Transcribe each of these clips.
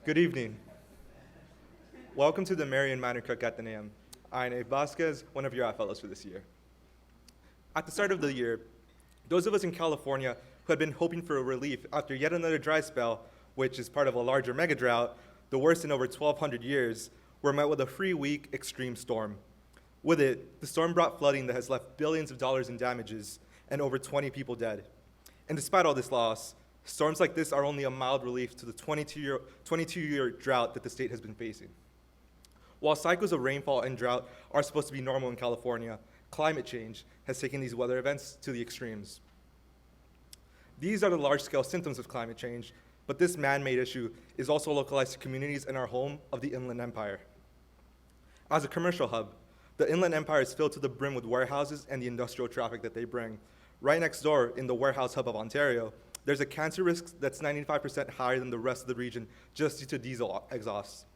Good evening. Welcome to the Mary and Minor Cook Athenaeum. I'm Abe Vasquez, one of your fellows for this year. At the start of the year, those of us in California who had been hoping for a relief after yet another dry spell, which is part of a larger mega drought, the worst in over 1,200 years, were met with a 3-week extreme storm. With it, the storm brought flooding that has left billions of dollars in damages and over 20 people dead. And despite all this loss, storms like this are only a mild relief to the 22-year drought that the state has been facing. While cycles of rainfall and drought are supposed to be normal in California, climate change has taken these weather events to the extremes. These are the large-scale symptoms of climate change, but this man-made issue is also localized to communities in our home of the Inland Empire. As a commercial hub, the Inland Empire is filled to the brim with warehouses and the industrial traffic that they bring. Right next door, in the warehouse hub of Ontario, there's a cancer risk that's 95% higher than the rest of the region just due to diesel exhaust.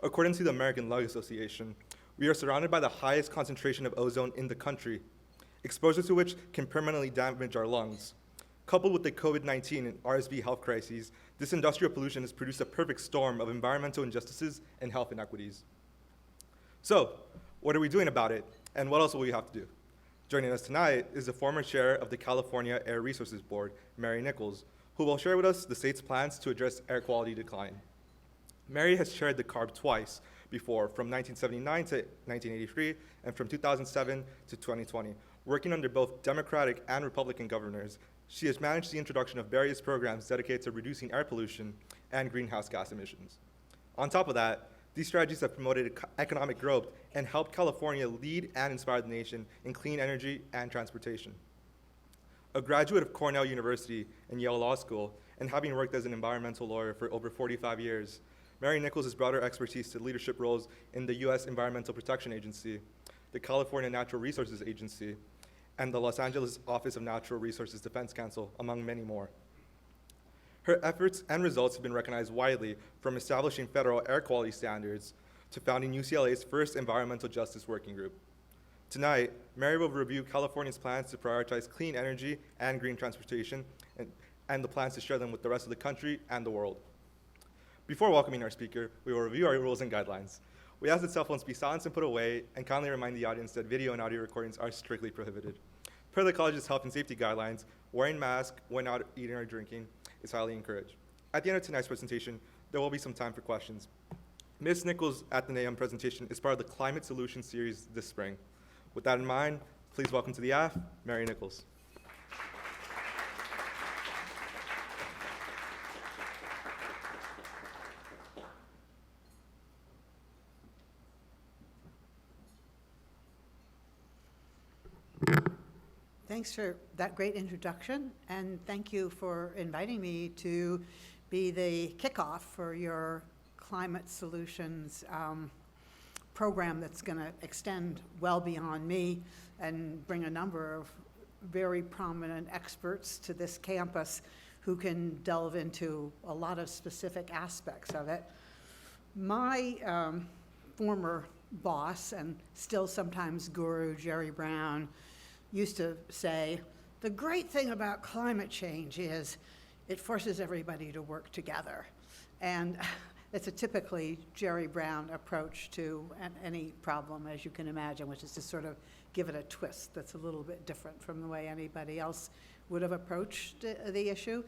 According to the American Lung Association, we are surrounded by the highest concentration of ozone in the country, exposure to which can permanently damage our lungs. Coupled with the COVID-19 and RSV health crises, this industrial pollution has produced a perfect storm of environmental injustices and health inequities. So, what are we doing about it, and what else will we have to do? Joining us tonight is the former chair of the California Air Resources Board, Mary Nichols, who will share with us the state's plans to address air quality decline. Mary has chaired the CARB twice before, from 1979 to 1983, and from 2007 to 2020. Working under both Democratic and Republican governors, she has managed the introduction of various programs dedicated to reducing air pollution and greenhouse gas emissions. On top of that, these strategies have promoted economic growth and helped California lead and inspire the nation in clean energy and transportation. A graduate of Cornell University and Yale Law School, and having worked as an environmental lawyer for over 45 years, Mary Nichols has brought her expertise to leadership roles in the U.S. Environmental Protection Agency, the California Natural Resources Agency, and the Los Angeles Office of Natural Resources Defense Council, among many more. Her efforts and results have been recognized widely, from establishing federal air quality standards to founding UCLA's first environmental justice working group. Tonight, Mary will review California's plans to prioritize clean energy and green transportation, and the plans to share them with the rest of the country and the world. Before welcoming our speaker, we will review our rules and guidelines. We ask that cell phones be silenced and put away, and kindly remind the audience that video and audio recordings are strictly prohibited. Per the college's health and safety guidelines, wearing masks when not eating or drinking is highly encouraged. At the end of tonight's presentation, there will be some time for questions. Ms. Nichols' Athenaeum presentation is part of the Climate Solutions series this spring. With that in mind, please welcome to the AF, Mary Nichols. Thanks for that great introduction, and thank you for inviting me to be the kickoff for your climate solutions program that's going to extend well beyond me and bring a number of very prominent experts to this campus who can delve into a lot of specific aspects of it. My former boss, and still sometimes guru, Jerry Brown, used to say, the great thing about climate change is it forces everybody to work together. And it's a typically Jerry Brown approach to any problem, as you can imagine, which is to sort of give it a twist that's a little bit different from the way anybody else would have approached the issue.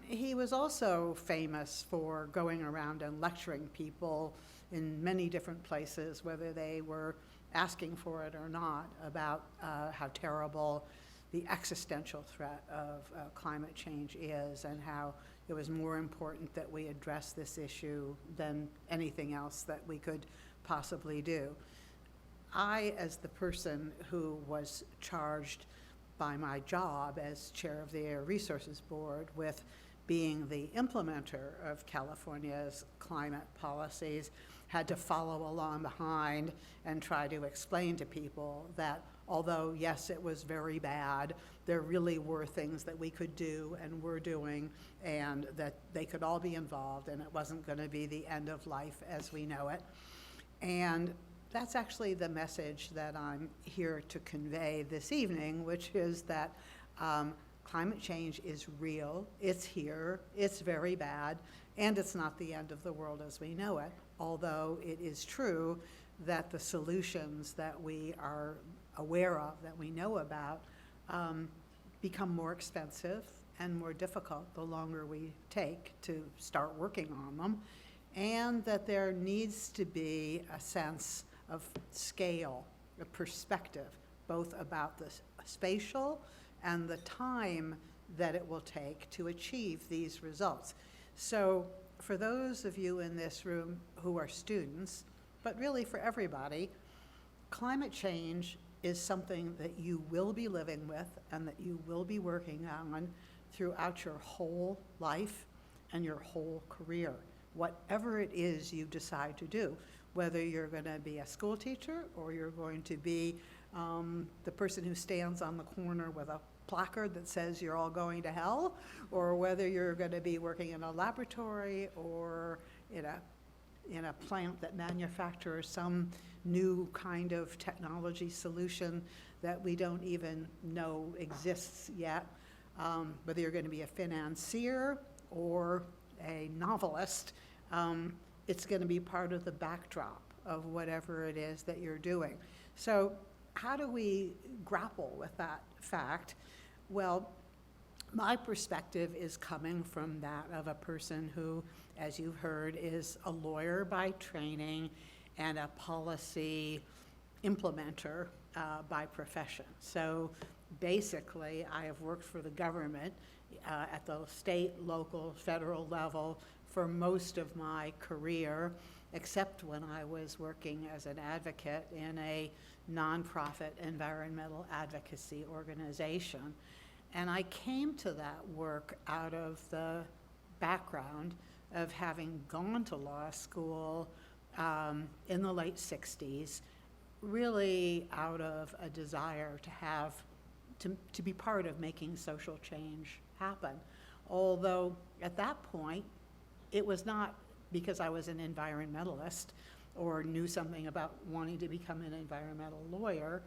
He was also famous for going around and lecturing people in many different places, whether they were asking for it or not, about how terrible the existential threat of climate change is, and how it was more important that we address this issue than anything else that we could possibly do. I, as the person who was charged by my job as chair of the Air Resources Board with being the implementer of California's climate policies, had to follow along behind and try to explain to people that although, yes, it was very bad, there really were things that we could do and were doing, and that they could all be involved, and it wasn't going to be the end of life as we know it. And that's actually the message that I'm here to convey this evening, which is that climate change is real, it's here, it's very bad, and it's not the end of the world as we know it, although it is true that the solutions that we are aware of, that we know about, become more expensive and more difficult the longer we take to start working on them, and that there needs to be a sense of scale, a perspective, both about the spatial and the time that it will take to achieve these results. So for those of you in this room who are students, but really for everybody, climate change is something that you will be living with and that you will be working on throughout your whole life and your whole career, whatever it is you decide to do, whether you're going to be a school teacher or you're going to be the person who stands on the corner with a placard that says you're all going to hell, or whether you're going to be working in a laboratory or in a plant that manufactures some new kind of technology solution that we don't even know exists yet, whether you're going to be a financier or a novelist, it's going to be part of the backdrop of whatever it is that you're doing. So how do we grapple with that fact? Well, my perspective is coming from that of a person who, as you've heard, is a lawyer by training and a policy implementer by profession. So basically, I have worked for the government at the state, local, federal level for most of my career, except when I was working as an advocate in a nonprofit environmental advocacy organization. And I came to that work out of the background of having gone to law school in the late 60s, really out of a desire to have, to be part of making social change happen. Although at that point, it was not because I was an environmentalist or knew something about wanting to become an environmental lawyer,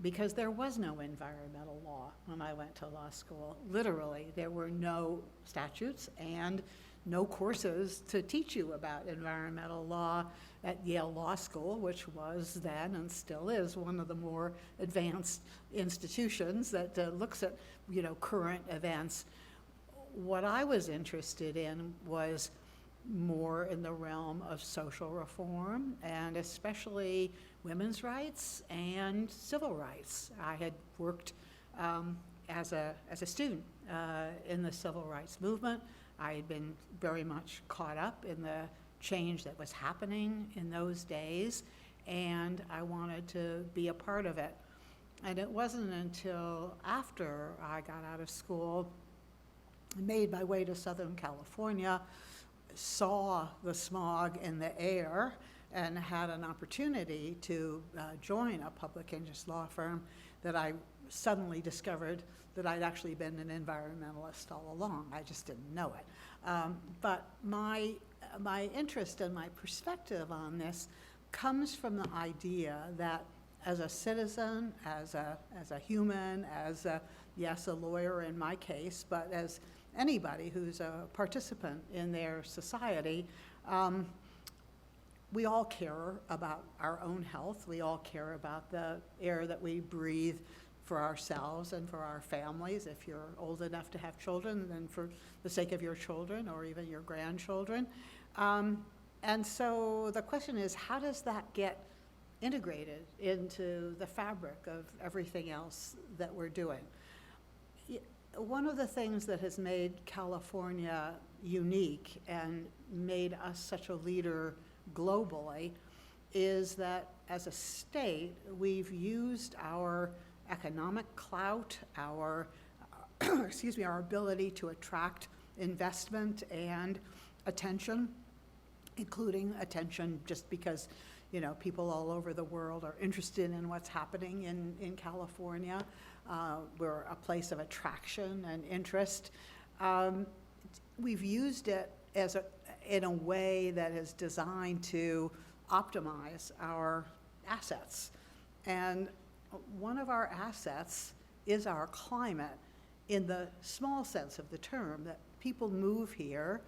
because there was no environmental law when I went to law school. Literally, there were no statutes and no courses to teach you about environmental law at Yale Law School, which was then and still is one of the more advanced institutions that looks at, current events. What I was interested in was more in the realm of social reform, and especially women's rights and civil rights. I had worked as a student in the civil rights movement. I had been very much caught up in the change that was happening in those days, and I wanted to be a part of it. And it wasn't until after I got out of school, made my way to Southern California, saw the smog in the air, and had an opportunity to join a public interest law firm, that I suddenly discovered that I'd actually been an environmentalist all along. I just didn't know it. But my interest and my perspective on this comes from the idea that as a citizen, as a human, as a lawyer in my case, but as anybody who's a participant in their society, we all care about our own health. We all care about the air that we breathe for ourselves and for our families. If you're old enough to have children, then for the sake of your children or even your grandchildren. And so the question is, how does that get integrated into the fabric of everything else that we're doing? One of the things that has made California unique and made us such a leader globally is that as a state, we've used our economic clout, our our ability to attract investment and attention, including attention just because people all over the world are interested in what's happening in California. We're a place of attraction and interest. We've used it in a way that is designed to optimize our assets. And one of our assets is our climate in the small sense of the term, that people move here,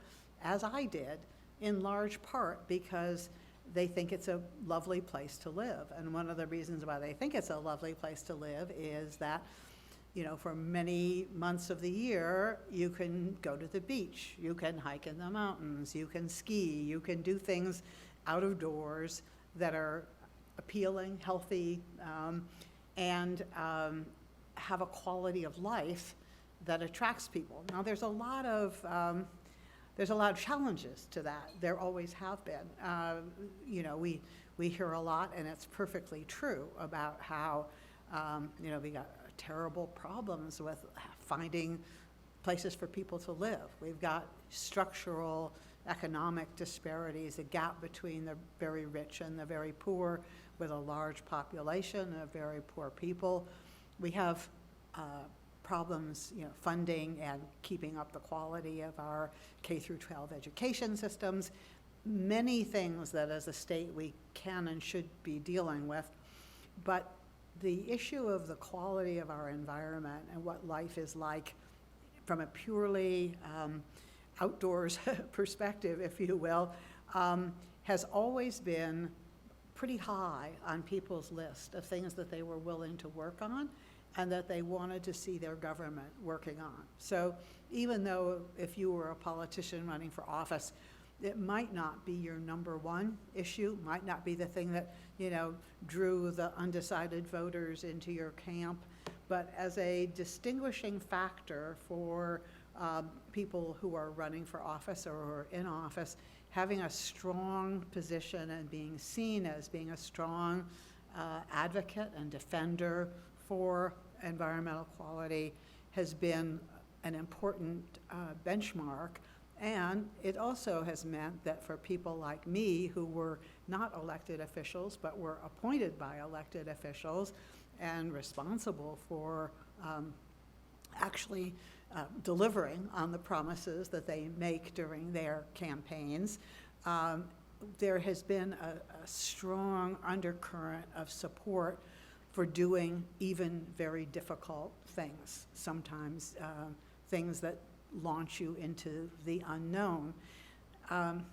as I did, in large part because they think it's a lovely place to live. And one of the reasons why they think it's a lovely place to live is that, you know, for many months of the year, you can go to the beach, you can hike in the mountains, you can ski, you can do things out of doors that are appealing, healthy, and have a quality of life that attracts people. Now, there's a lot of challenges to that. There always have been. You know, we hear a lot, and it's perfectly true, about how, you know, we got terrible problems with finding places for people to live. We've got structural economic disparities, a gap between the very rich and the very poor, with a large population of very poor people. We have problems, you know, funding and keeping up the quality of our K through 12 education systems. Many things that as a state we can and should be dealing with, but the issue of the quality of our environment and what life is like from a purely outdoors perspective, if you will, has always been pretty high on people's list of things that they were willing to work on and that they wanted to see their government working on. So even though if you were a politician running for office, it might not be your number one issue, might not be the thing that, you know, drew the undecided voters into your camp, but as a distinguishing factor for people who are running for office or who are in office, having a strong position and being seen as being a strong advocate and defender for environmental quality has been an important benchmark. And it also has meant that for people like me, who were not elected officials but were appointed by elected officials and responsible for actually delivering on the promises that they make during their campaigns, there has been a strong undercurrent of support for doing even very difficult things, sometimes things that launch you into the unknown.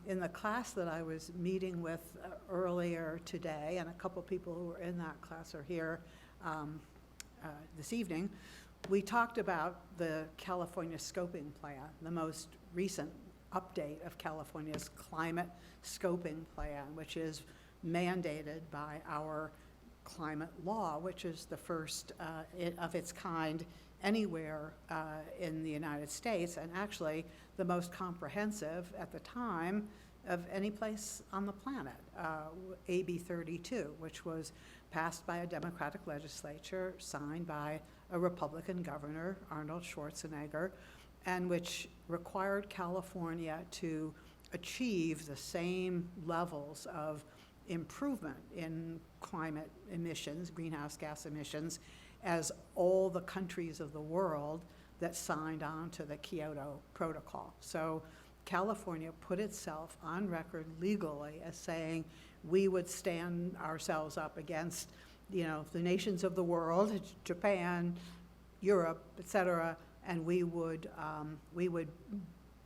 In the class that I was meeting with earlier today, and a couple people who were in that class are here this evening, we talked about the California Scoping Plan, the most recent update of California's climate scoping plan, which is mandated by our climate law, which is the first of its kind anywhere in the United States, and actually the most comprehensive at the time of any place on the planet, AB 32, which was passed by a Democratic legislature, signed by a Republican governor, Arnold Schwarzenegger, and which required California to achieve the same levels of improvement in climate emissions, greenhouse gas emissions, as all the countries of the world that signed on to the Kyoto Protocol. So California put itself on record legally as saying we would stand ourselves up against, you know, the nations of the world, Japan, Europe, et cetera, and we would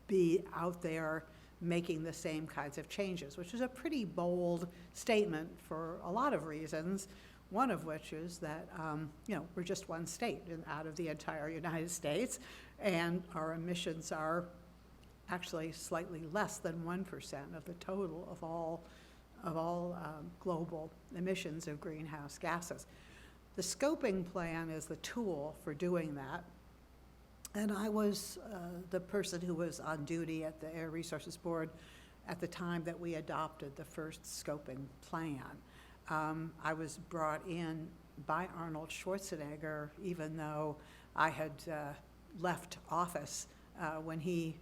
be out there making the same kinds of changes, which is a pretty bold statement for a lot of reasons, one of which is that, you know, we're just one state out of the entire United States, and our emissions are actually slightly less than 1% of the total of all global emissions of greenhouse gases. The scoping plan is the tool for doing that. And I was the person who was on duty at the Air Resources Board at the time that we adopted the first scoping plan. I was brought in by Arnold Schwarzenegger, even though I had left office when he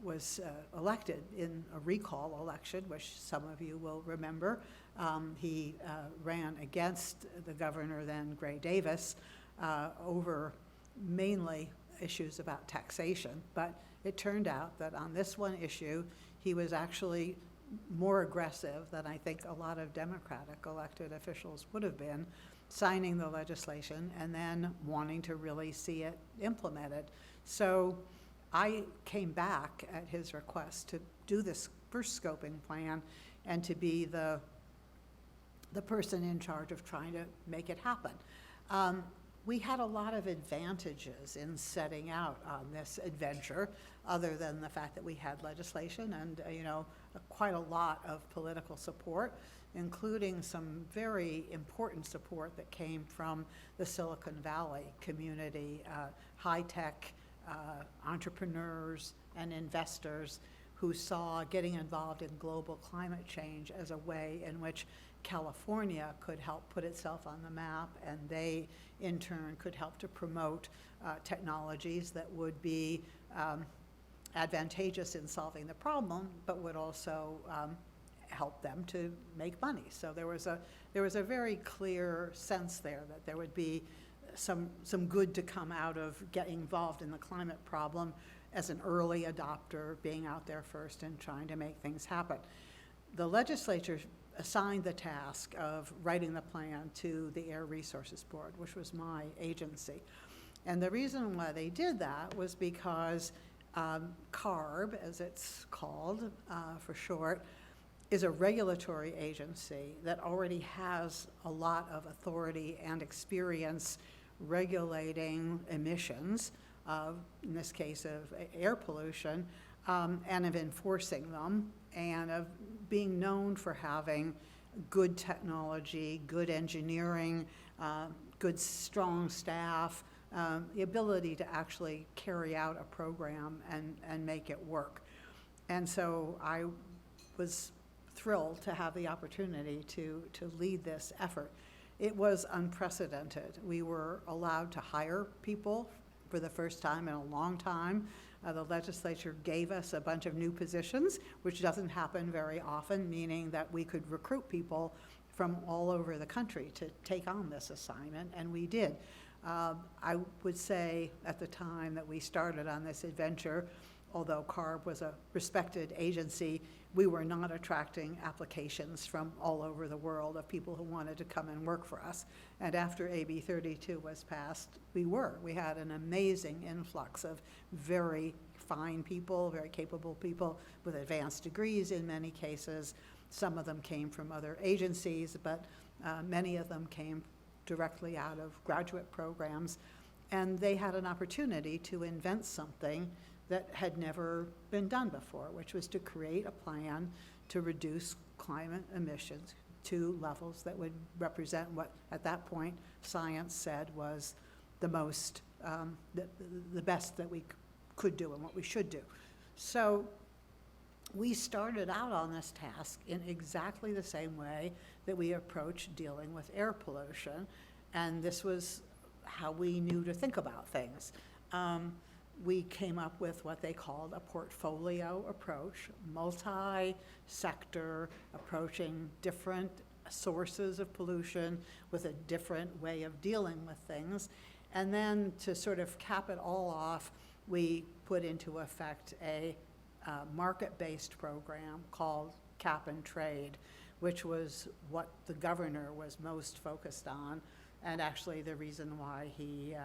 was elected in a recall election, which some of you will remember. He ran against the governor then, Gray Davis, over mainly issues about taxation, but it turned out that on this one issue, he was actually more aggressive than I think a lot of Democratic elected officials would have been. signing the legislation and then wanting to really see it implemented. So I came back at his request to do this first scoping plan and to be the person in charge of trying to make it happen. We had a lot of advantages in setting out on this adventure, other than the fact that we had legislation and, quite a lot of political support, including some very important support that came from the Silicon Valley community, high-tech entrepreneurs and investors who saw getting involved in global climate change as a way in which California could help put itself on the map, and they in turn could help to promote technologies that would be advantageous in solving the problem, but would also help them to make money. So there was a very clear sense there that there would be some good to come out of getting involved in the climate problem as an early adopter, being out there first and trying to make things happen. The legislature assigned the task of writing the plan to the Air Resources Board, which was my agency. And the reason why they did that was because CARB, as it's called for short, is a regulatory agency that already has a lot of authority and experience regulating emissions, in this case of air pollution, and of enforcing them, and of being known for having good technology, good engineering, good strong staff, the ability to actually carry out a program and make it work. And so I was thrilled to have the opportunity to lead this effort. It was unprecedented. We were allowed to hire people for the first time in a long time. The legislature gave us a bunch of new positions, which doesn't happen very often, meaning that we could recruit people from all over the country to take on this assignment, and we did. I would say at the time that we started on this adventure, although CARB was a respected agency, we were not attracting applications from all over the world of people who wanted to come and work for us. And after AB 32 was passed, we had an amazing influx of very fine people, very capable people with advanced degrees in many cases. Some of them came from other agencies, but many of them came directly out of graduate programs. And they had an opportunity to invent something that had never been done before, which was to create a plan to reduce climate emissions to levels that would represent what, at that point, science said was the most, the best that we could do and what we should do. So we started out on this task in exactly the same way that we approached dealing with air pollution, and this was how we knew to think about things. We came up with what they called a portfolio approach, multi-sector, approaching different sources of pollution with a different way of dealing with things. And then to sort of cap it all off, we put into effect a market-based program called Cap and Trade, which was what the governor was most focused on, and actually the reason why he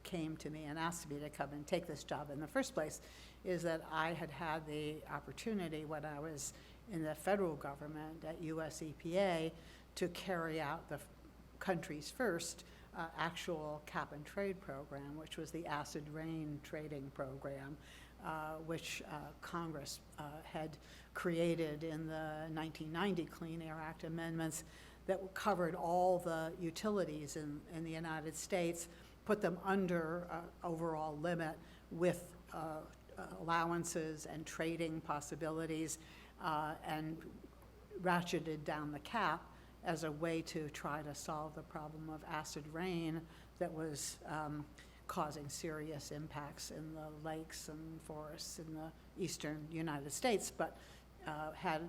came to me and asked me to come and take this job in the first place is that I had had the opportunity when I was in the federal government at US EPA to carry out the country's first actual cap and trade program, which was the acid rain trading program, which Congress had created in the 1990 Clean Air Act amendments that covered all the utilities in the United States, put them under overall limit with allowances and trading possibilities, and ratcheted down the cap as a way to try to solve the problem of acid rain that was causing serious impacts in the lakes and forests in the eastern United States, but had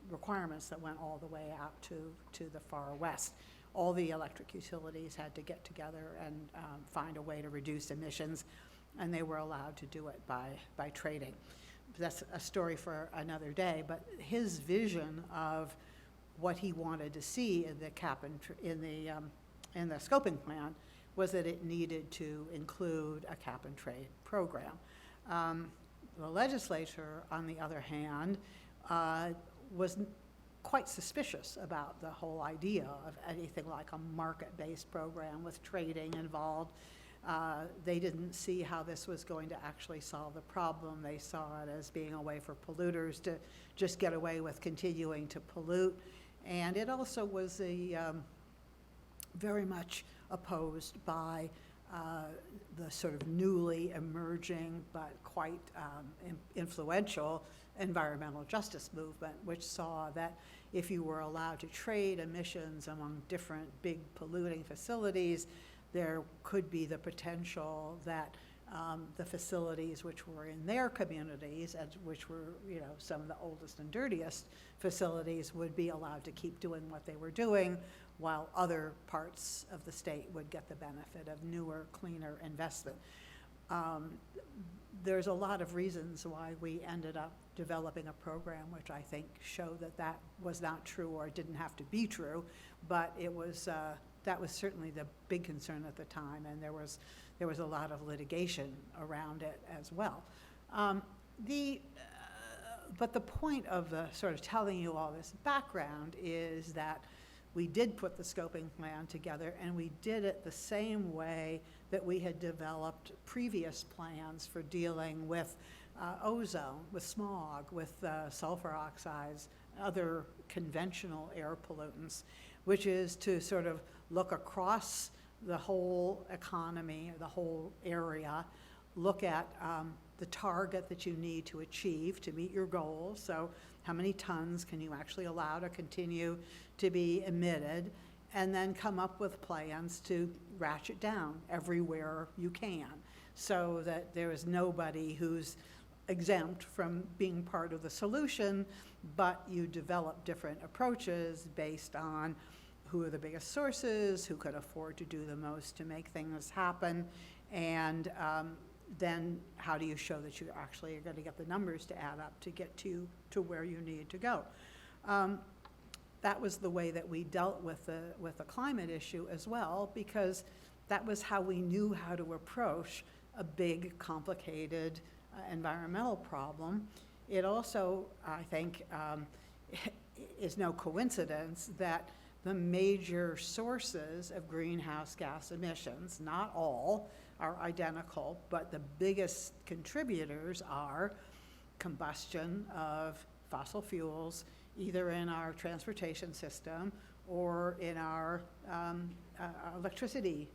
requirements that went all the way out to the far west. All the electric utilities had to get together and find a way to reduce emissions, and they were allowed to do it by trading. That's a story for another day, but his vision of what he wanted to see in the in the scoping plan was that it needed to include a cap and trade program. The legislature, on the other hand, was quite suspicious about the whole idea of anything like a market-based program with trading involved. They didn't see how this was going to actually solve the problem. They saw it as being a way for polluters to just get away with continuing to pollute. And it also was very much opposed by the sort of newly emerging but quite influential environmental justice movement, which saw that if you were allowed to trade emissions among different big polluting facilities, there could be the potential that the facilities which were in their communities, and which were, you know, some of the oldest and dirtiest facilities, would be allowed to keep doing what they were doing, while other parts of the state would get the benefit of newer, cleaner investment. There's a lot of reasons why we ended up developing a program which I think showed that that was not true or didn't have to be true, but it was that was certainly the big concern at the time, and there was a lot of litigation around it as well. But the point of the sort of telling you all this background is that we did put the scoping plan together, and we did it the same way that we had developed previous plans for dealing with ozone, with smog, with sulfur oxides, other conventional air pollutants, which is to sort of look across the whole economy, the whole area, look at the target that you need to achieve to meet your goals. So how many tons can you actually allow to continue to be emitted, and then come up with plans to ratchet down everywhere you can, so that there is nobody who's exempt from being part of the solution, but you develop different approaches based on who are the biggest sources, who could afford to do the most to make things happen, and then how do you show that you actually are going to get the numbers to add up to get to where you need to go. That was the way that we dealt with the climate issue as well, because that was how we knew how to approach a big, complicated environmental problem. It also, I think, is no coincidence that the major sources of greenhouse gas emissions, not all are identical, but the biggest contributors are combustion of fossil fuels, either in our transportation system or in our electricity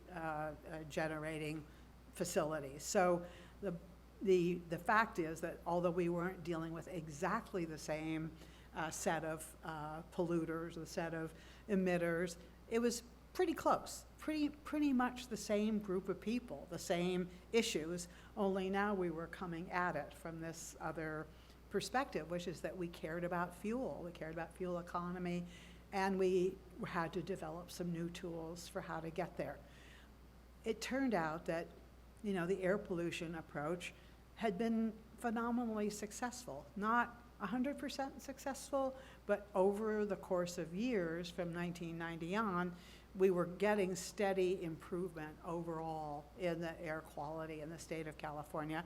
generating facilities. So the fact is that although we weren't dealing with exactly the same set of polluters, the set of emitters, it was pretty close, pretty much the same group of people, the same issues, only now we were coming at it from this other perspective, which is that we cared about fuel, we cared about fuel economy, and we had to develop some new tools for how to get there. It turned out that, you know, the air pollution approach had been phenomenally successful, not 100% successful, but over the course of years from 1990 on, we were getting steady improvement overall in the air quality in the state of California.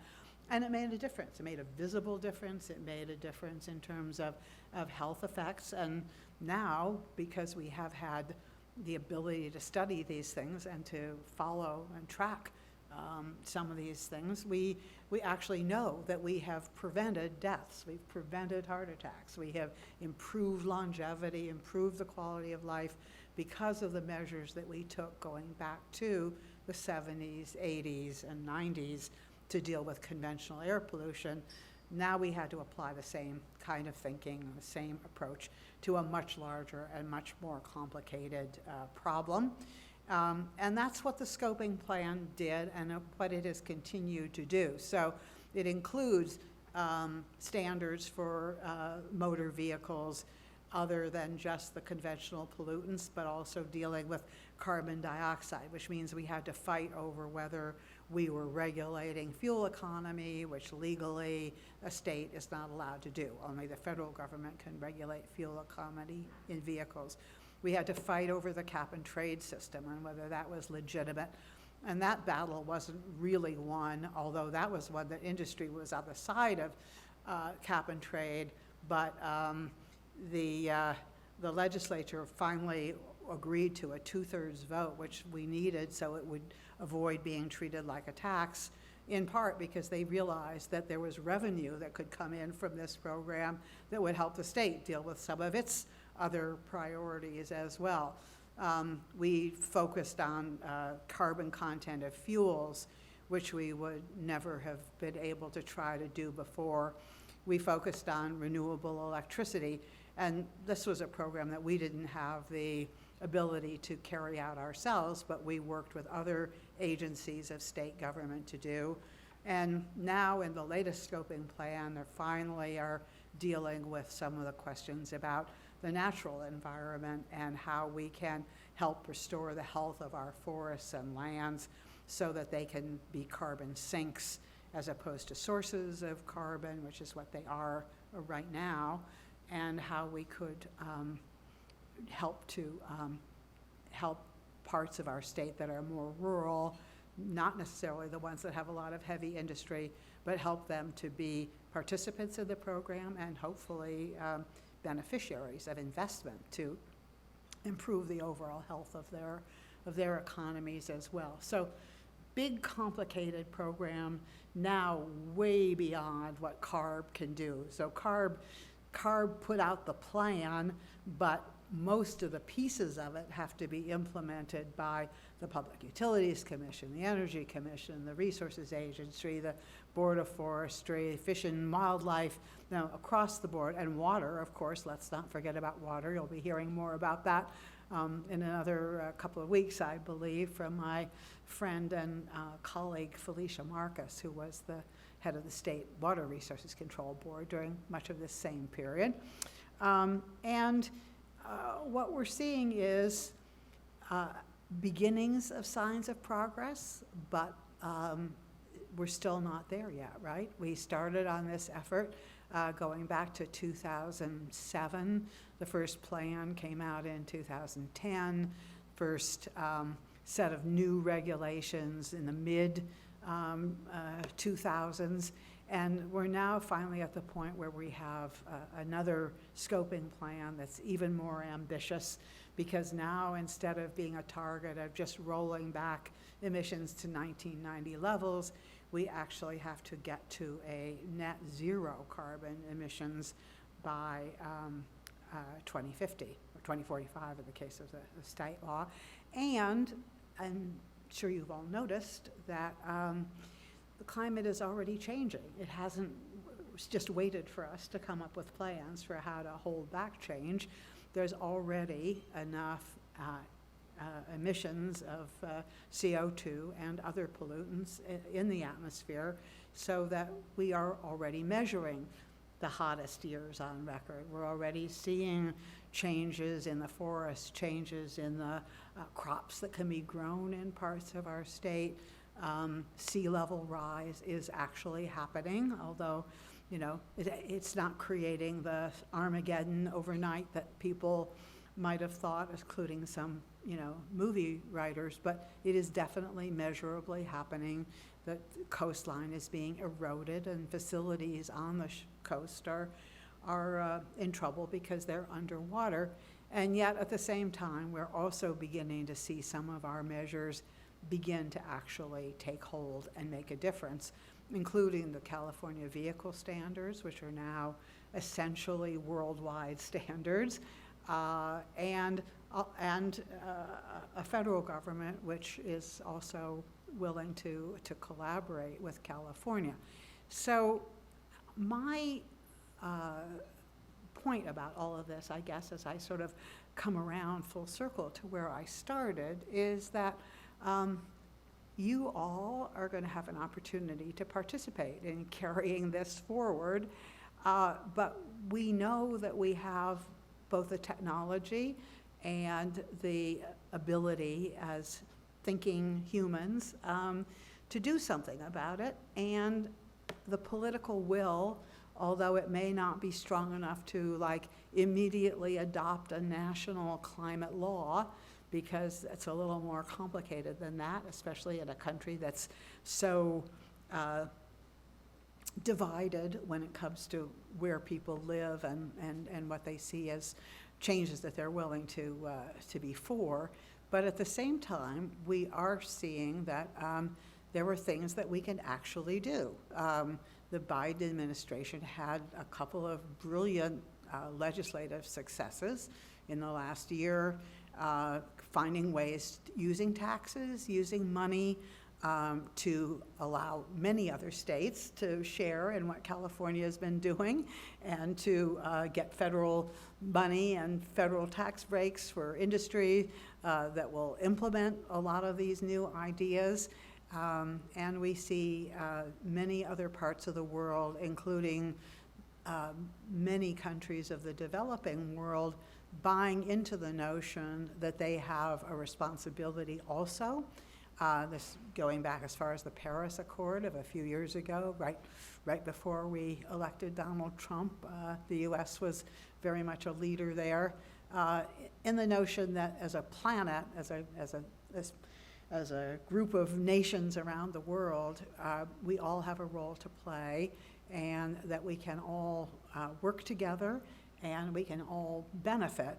And it made a difference. It made a visible difference. It made a difference in terms of health effects. And now, because we have had the ability to study these things and to follow and track some of these things, we actually know that we have prevented deaths. We've prevented heart attacks. We have improved longevity, improved the quality of life because of the measures that we took going back to the 70s, 80s, and 90s to deal with conventional air pollution. Now we had to apply the same kind of thinking, the same approach to a much larger and much more complicated problem. And that's what the scoping plan did and what it has continued to do. So it includes standards for motor vehicles other than just the conventional pollutants, but also dealing with carbon dioxide, which means we had to fight over whether we were regulating fuel economy, which legally a state is not allowed to do. Only the federal government can regulate fuel economy in vehicles. we had to fight over the cap and trade system and whether that was legitimate. And that battle wasn't really won, although that was one that industry was on the side of cap and trade. But the legislature finally agreed to a 2/3 vote, which we needed so it would avoid being treated like a tax, in part because they realized that there was revenue that could come in from this program that would help the state deal with some of its other priorities as well. We focused on carbon content of fuels, which we would never have been able to try to do before. We focused on renewable electricity, and this was a program that we didn't have the ability to carry out ourselves, but we worked with other agencies of state government to do. And now in the latest scoping plan, they finally are dealing with some of the questions about the natural environment and how we can help restore the health of our forests and lands so that they can be carbon sinks as opposed to sources of carbon, which is what they are right now, and how we could help parts of our state that are more rural, not necessarily the ones that have a lot of heavy industry, but help them to be participants in the program and hopefully beneficiaries of investment to improve the overall health of their economies as well. So big, complicated program, now way beyond what CARB can do. So CARB put out the plan, but most of the pieces of it have to be implemented by the Public Utilities Commission, the Energy Commission, the Resources Agency, the Board of Forestry, Fish and Wildlife, across the board, and water, of course. Let's not forget about water. You'll be hearing more about that in another couple of weeks, I believe, from my friend and colleague Felicia Marcus, who was the head of the State Water Resources Control Board during much of this same period. What we're seeing is beginnings of signs of progress, but we're still not there yet, right? We started on this effort going back to 2007. The first plan came out in 2010. First set of new regulations in the mid 2000s. And we're now finally at the point where we have another scoping plan that's even more ambitious, because now instead of being a target of just rolling back emissions to 1990 levels, we actually have to get to a net zero carbon emissions by 2050, or 2045 in the case of the state law. And I'm sure you've all noticed that the climate is already changing. It hasn't just waited for us to come up with plans for how to hold back change. There's already enough emissions of CO2 and other pollutants in the atmosphere so that we are already measuring the hottest years on record. We're already seeing changes in the forest, changes in the crops that can be grown in parts of our state. Sea level rise is actually happening, although, it's not creating the Armageddon overnight that people might have thought, including some, movie writers, but it is definitely measurably happening. The coastline is being eroded, and facilities on the coast are in trouble because they're underwater. And yet, at the same time, we're also beginning to see some of our measures begin to actually take hold and make a difference, including the California vehicle standards, which are now essentially worldwide standards, and a federal government which is also willing to collaborate with California. So my point about all of this, I guess, as I sort of come around full circle to where I started, is that you all are going to have an opportunity to participate in carrying this forward, but we know that we have both the technology and the ability as thinking humans to do something about it, and the political will although it may not be strong enough to like immediately adopt a national climate law, because it's a little more complicated than that, especially in a country that's so divided when it comes to where people live and what they see as changes that they're willing to be for. But at the same time, we are seeing that there were things that we can actually do. The Biden administration had a couple of brilliant legislative successes in the last year, finding ways, using taxes, using money to allow many other states to share in what California has been doing, and to get federal money and federal tax breaks for industry that will implement a lot of these new ideas. And we see many other parts of the world, including many countries of the developing world, buying into the notion that they have a responsibility also. This going back as far as the Paris Accord of a few years ago, right before we elected Donald Trump, the U.S. was very much a leader there, in the notion that as a planet, as a group of nations around the world, we all have a role to play, and that we can all work together, and we can all benefit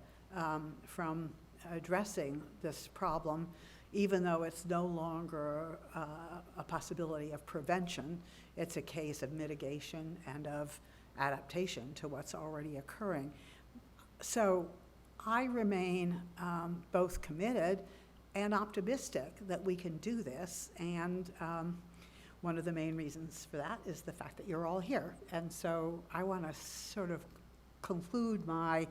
from addressing this problem, even though it's no longer a possibility of prevention. It's a case of mitigation and of adaptation to what's already occurring. So I remain both committed and optimistic that we can do this, and one of the main reasons for that is the fact that you're all here. And so I want to sort of conclude my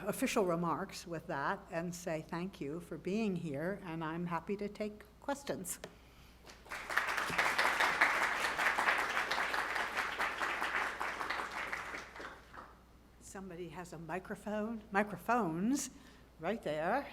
official remarks with that and say thank you for being here, and I'm happy to take questions. Somebody has a microphone, microphones right there.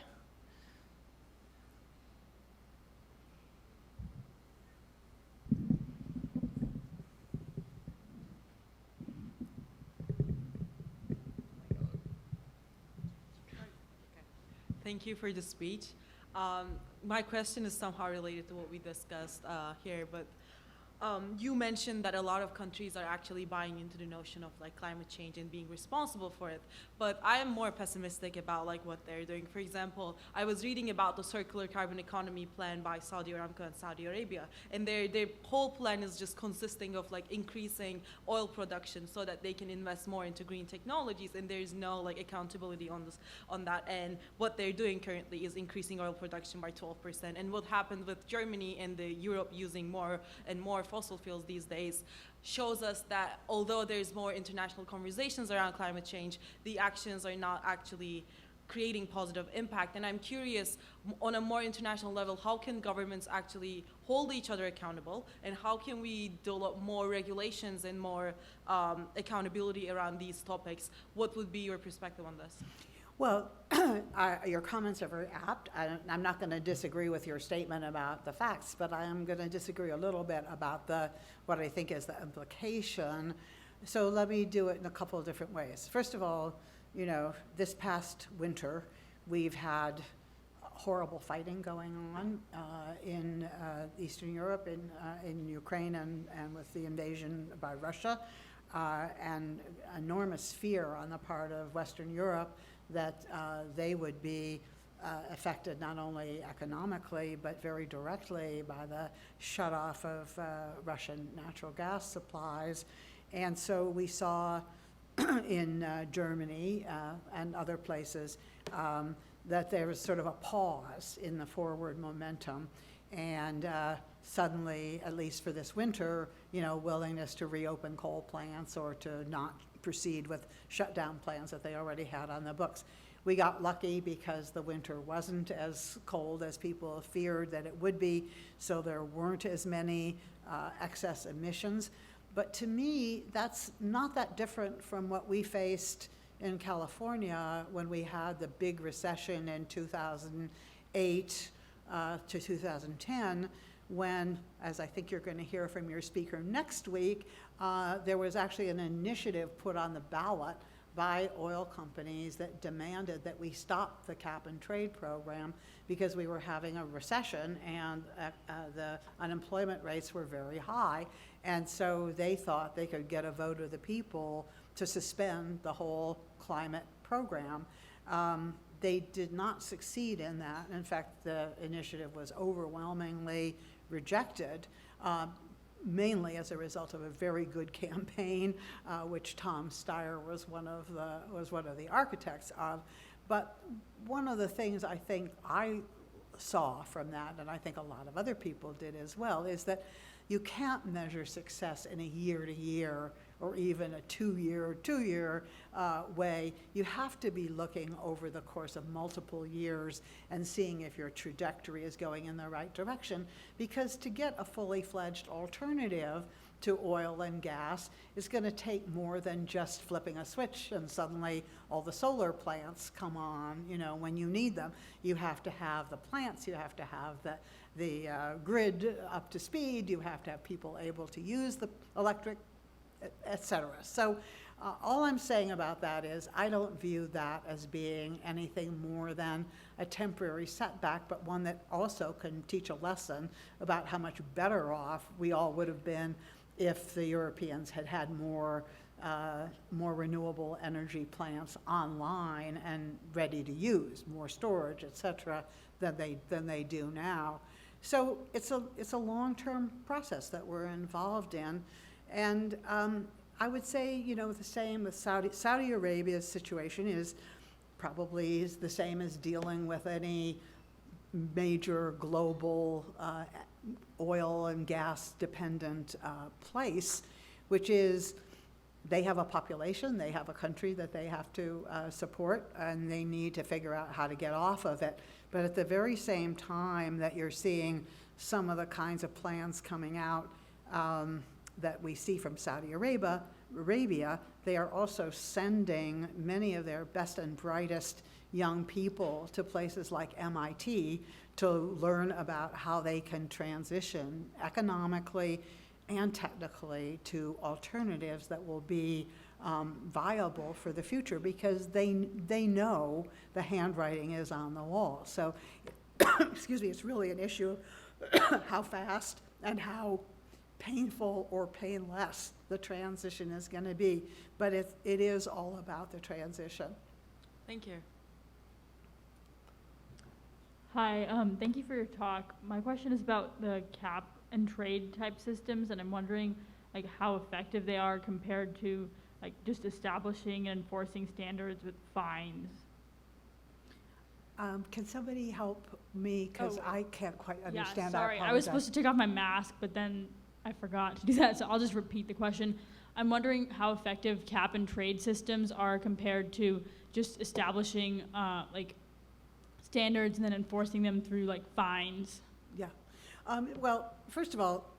Thank you for the speech. My question is somehow related to what we discussed here, but you mentioned that a lot of countries are actually buying into the notion of like climate change and being responsible for it. But I am more pessimistic about like what they're doing. For example, I was reading about the circular carbon economy plan by Saudi Aramco and Saudi Arabia, and their whole plan is just consisting of like increasing oil production so that they can invest more into green technologies, and there's no like accountability on that. And what they're doing currently is increasing oil production by 12%. And what happened with Germany and Europe using more and more fossil fuels these days shows us that although there's more international conversations around climate change, the actions are not actually creating positive impact. And I'm curious, on a more international level, how can governments actually hold each other accountable, and how can we develop more regulations and more accountability around these topics? What would be your perspective on this? Well, your comments are very apt. I'm not going to disagree with your statement about the facts, but I am going to disagree a little bit about what I think is the implication. So let me do it in a couple of different ways. First of all, this past winter, we've had horrible fighting going on in Eastern Europe, in Ukraine, and with the invasion by Russia, and enormous fear on the part of Western Europe that they would be affected not only economically but very directly by the shutoff of Russian natural gas supplies. And so we saw in Germany and other places that there was sort of a pause in the forward momentum, and suddenly, at least for this winter, willingness to reopen coal plants or to not proceed with shutdown plans that they already had on the books. We got lucky because the winter wasn't as cold as people feared that it would be, so there weren't as many excess emissions. But to me, that's not that different from what we faced in California when we had the big recession in 2008 to 2010, when, as I think you're going to hear from your speaker next week, there was actually an initiative put on the ballot by oil companies that demanded that we stop the cap and trade program because we were having a recession and the unemployment rates were very high. And so they thought they could get a vote of the people to suspend the whole climate program. They did not succeed in that. In fact, the initiative was overwhelmingly rejected, mainly as a result of a very good campaign, which Tom Steyer was one of the architects of. But one of the things I think I saw from that, and I think a lot of other people did as well, is that you can't measure success in a year-to-year or even a two-year way. You have to be looking over the course of multiple years and seeing if your trajectory is going in the right direction, because to get a fully fledged alternative to oil and gas is going to take more than just flipping a switch and suddenly all the solar plants come on, when you need them. You have to have the plants, you have to have the grid up to speed, you have to have people able to use the electric, et cetera. So all I'm saying about that is I don't view that as being anything more than a temporary setback, but one that also can teach a lesson about how much better off we all would have been if the Europeans had had more renewable energy plants online and ready to use, more storage, et cetera, than they do now. So it's a long-term process that we're involved in. And I would say, the same with Saudi Arabia's situation is probably the same as dealing with any major global oil and gas dependent place, which is they have a population, they have a country that they have to support, and they need to figure out how to get off of it. But at the very same time that you're seeing some of the kinds of plans coming out that we see from Saudi Arabia, they are also sending many of their best and brightest young people to places like MIT to learn about how they can transition economically and technically to alternatives that will be viable for the future, because they know the handwriting is on the wall. So, excuse me, it's really an issue of how fast and how painful or painless the transition is going to be. But it is all about the transition. Thank you. Hi, thank you for your talk. My question is about the cap and trade type systems, and I'm wondering how effective they are compared to just establishing and enforcing standards with fines. Can somebody help me? Because I can't quite understand. Yeah, sorry, I was supposed to take off my mask, but then I forgot to do that, so I'll just repeat the question. I'm wondering how effective cap and trade systems are compared to just establishing standards and then enforcing them through fines. Yeah. Well, first of all,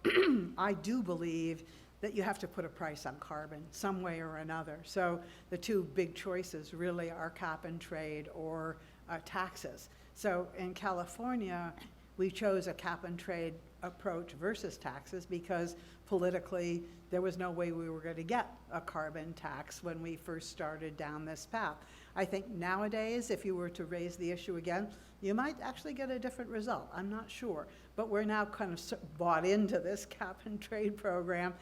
I do believe that you have to put a price on carbon some way or another. So the two big choices really are cap and trade or taxes. So in California, we chose a cap and trade approach versus taxes because politically there was no way we were going to get a carbon tax when we first started down this path. I think nowadays, if you were to raise the issue again, you might actually get a different result. I'm not sure. But we're now kind of bought into this cap and trade program,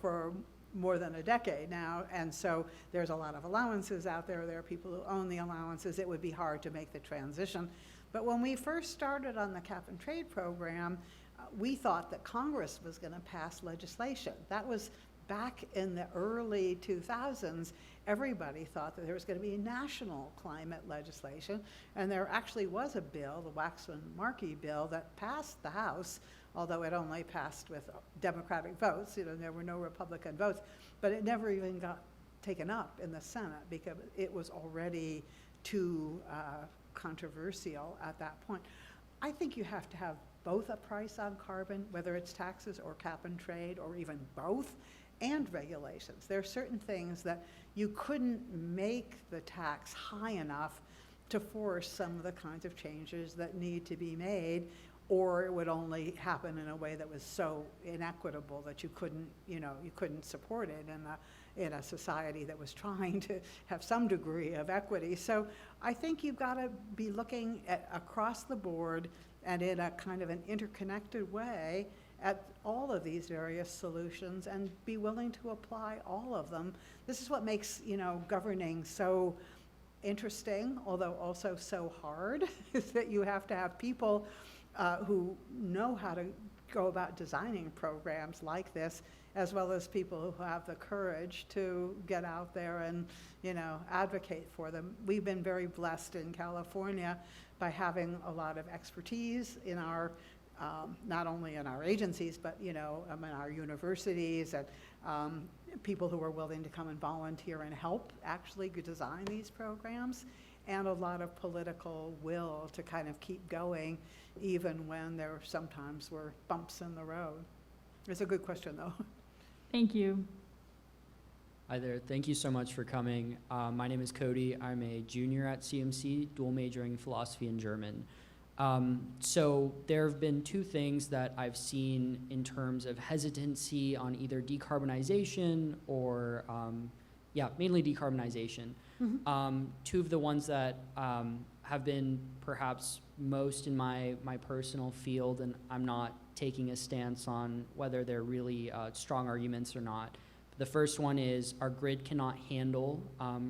for more than a decade now. And so there's a lot of allowances out there. There are people who own the allowances. It would be hard to make the transition. But when we first started on the cap and trade program, we thought that Congress was going to pass legislation. That was back in the early 2000s. Everybody thought that there was going to be national climate legislation, and there actually was a bill, the Waxman-Markey bill, that passed the House, although it only passed with Democratic votes. There were no Republican votes, but it never even got taken up in the Senate because it was already too controversial at that point. I think you have to have both a price on carbon, whether it's taxes or cap and trade or even both, and regulations. There are certain things that you couldn't make the tax high enough to force some of the kinds of changes that need to be made, or it would only happen in a way that was so inequitable that you couldn't support it in a society that was trying to have some degree of equity. So I think you've got to be looking at across the board and in a kind of an interconnected way at all of these various solutions and be willing to apply all of them. This is what makes, governing so interesting, although also so hard, is that you have to have people who know how to go about designing programs like this, as well as people who have the courage to get out there and, advocate for them. We've been very blessed in California by having a lot of expertise in our, not only in our agencies, but, in our universities, and people who are willing to come and volunteer and help actually design these programs, and a lot of political will to kind of keep going, even when there sometimes were bumps in the road. It's a good question, though. Thank you. Hi there. Thank you so much for coming. My name is Cody. I'm a junior at CMC, dual majoring in philosophy and German. So there have been two things that I've seen in terms of hesitancy on either decarbonization or, mainly decarbonization. Mm-hmm. Two of the ones that have been perhaps most in my personal field, and I'm not taking a stance on whether they're really strong arguments or not. The first one is our grid cannot handle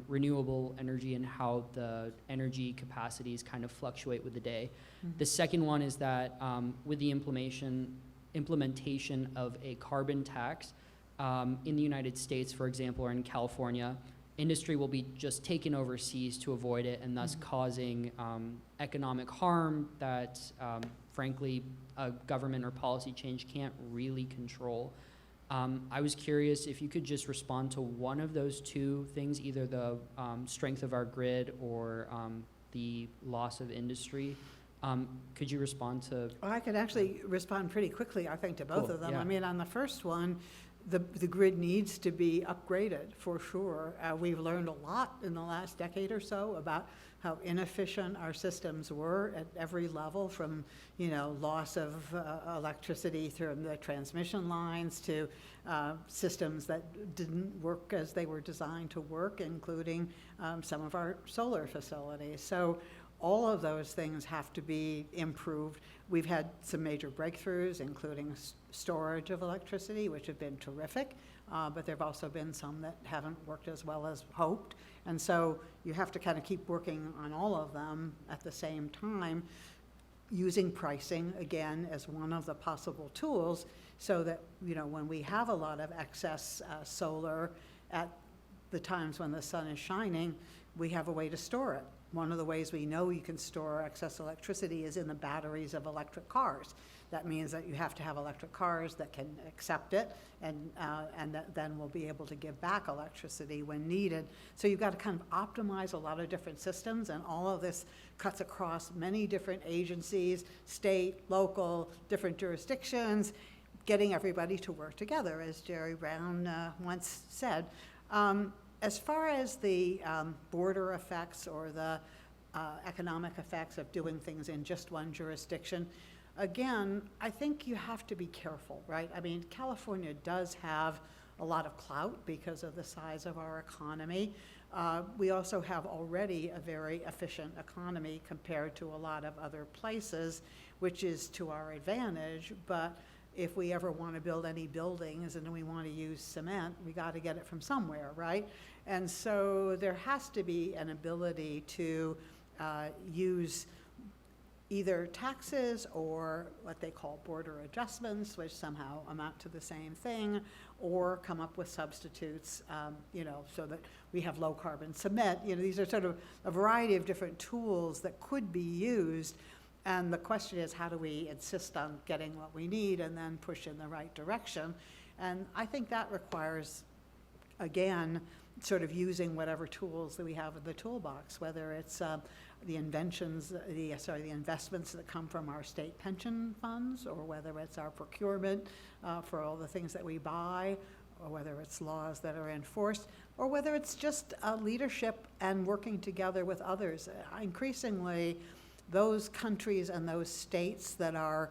renewable energy and how the energy capacities kind of fluctuate with the day. Mm-hmm. The second one is that with the implementation of a carbon tax in the United States, for example, or in California, industry will be just taken overseas to avoid it, and thus Mhm. causing economic harm that, frankly, a government or policy change can't really control. I was curious if you could just respond to one of those two things, either the strength of our grid or the loss of industry. Could you respond to? Well, I could actually respond pretty quickly, I think, to both Cool, of them. yeah. I mean, on the first one, the grid needs to be upgraded, for sure. We've learned a lot in the last decade or so about how inefficient our systems were at every level, from, loss of electricity through the transmission lines to systems that didn't work as they were designed to work, including some of our solar facilities. So all of those things have to be improved. We've had some major breakthroughs, including storage of electricity, which have been terrific, but there have also been some that haven't worked as well as hoped. And so you have to kind of keep working on all of them at the same time, using pricing, again, as one of the possible tools, so that, when we have a lot of excess solar at the times when the sun is shining, we have a way to store it. One of the ways we know you can store excess electricity is in the batteries of electric cars. That means that you have to have electric cars that can accept it, and that then will be able to give back electricity when needed. So you've got to kind of optimize a lot of different systems, and all of this cuts across many different agencies, state, local, different jurisdictions, getting everybody to work together, as Jerry Brown once said. As far as the border effects or the economic effects of doing things in just one jurisdiction, again, I think you have to be careful, right? I mean, California does have a lot of clout because of the size of our economy. We also have already a very efficient economy compared to a lot of other places, which is to our advantage. But if we ever want to build any buildings and we want to use cement, we got to get it from somewhere, right? And so there has to be an ability to use either taxes or what they call border adjustments, which somehow amount to the same thing, or come up with substitutes, so that we have low carbon cement. These are sort of a variety of different tools that could be used. And the question is, how do we insist on getting what we need and then push in the right direction? And I think that requires, again, sort of using whatever tools that we have in the toolbox, whether it's the investments that come from our state pension funds, or whether it's our procurement for all the things that we buy, or whether it's laws that are enforced, or whether it's just leadership and working together with others. Increasingly, those countries and those states that are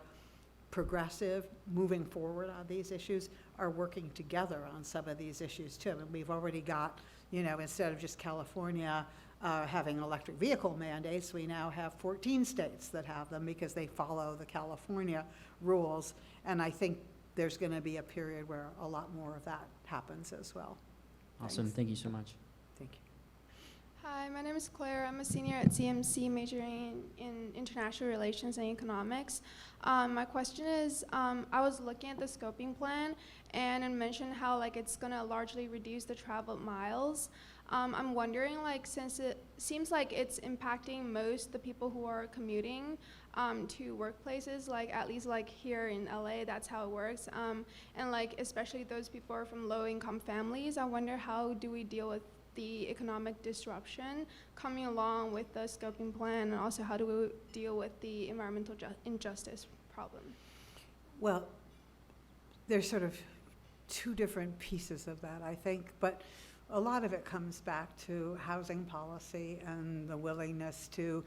progressive, moving forward on these issues, are working together on some of these issues too. And we've already got, instead of just California having electric vehicle mandates, we now have 14 states that have them because they follow the California rules. And I think there's going to be a period where a lot more of that happens as well. Awesome. Thanks. Thank you so much. Thank you. Hi, my name is Claire. I'm a senior at CMC majoring in international relations and economics. My question is, I was looking at the scoping plan and it mentioned how it's going to largely reduce the traveled miles. I'm wondering, since it seems like it's impacting most the people who are commuting to workplaces, at least here in LA, that's how it works. And especially those people who are from low-income families, I wonder how do we deal with the economic disruption coming along with the scoping plan, and also how do we deal with the environmental injustice problem? Well, there's sort of two different pieces of that, I think, but a lot of it comes back to housing policy and the willingness to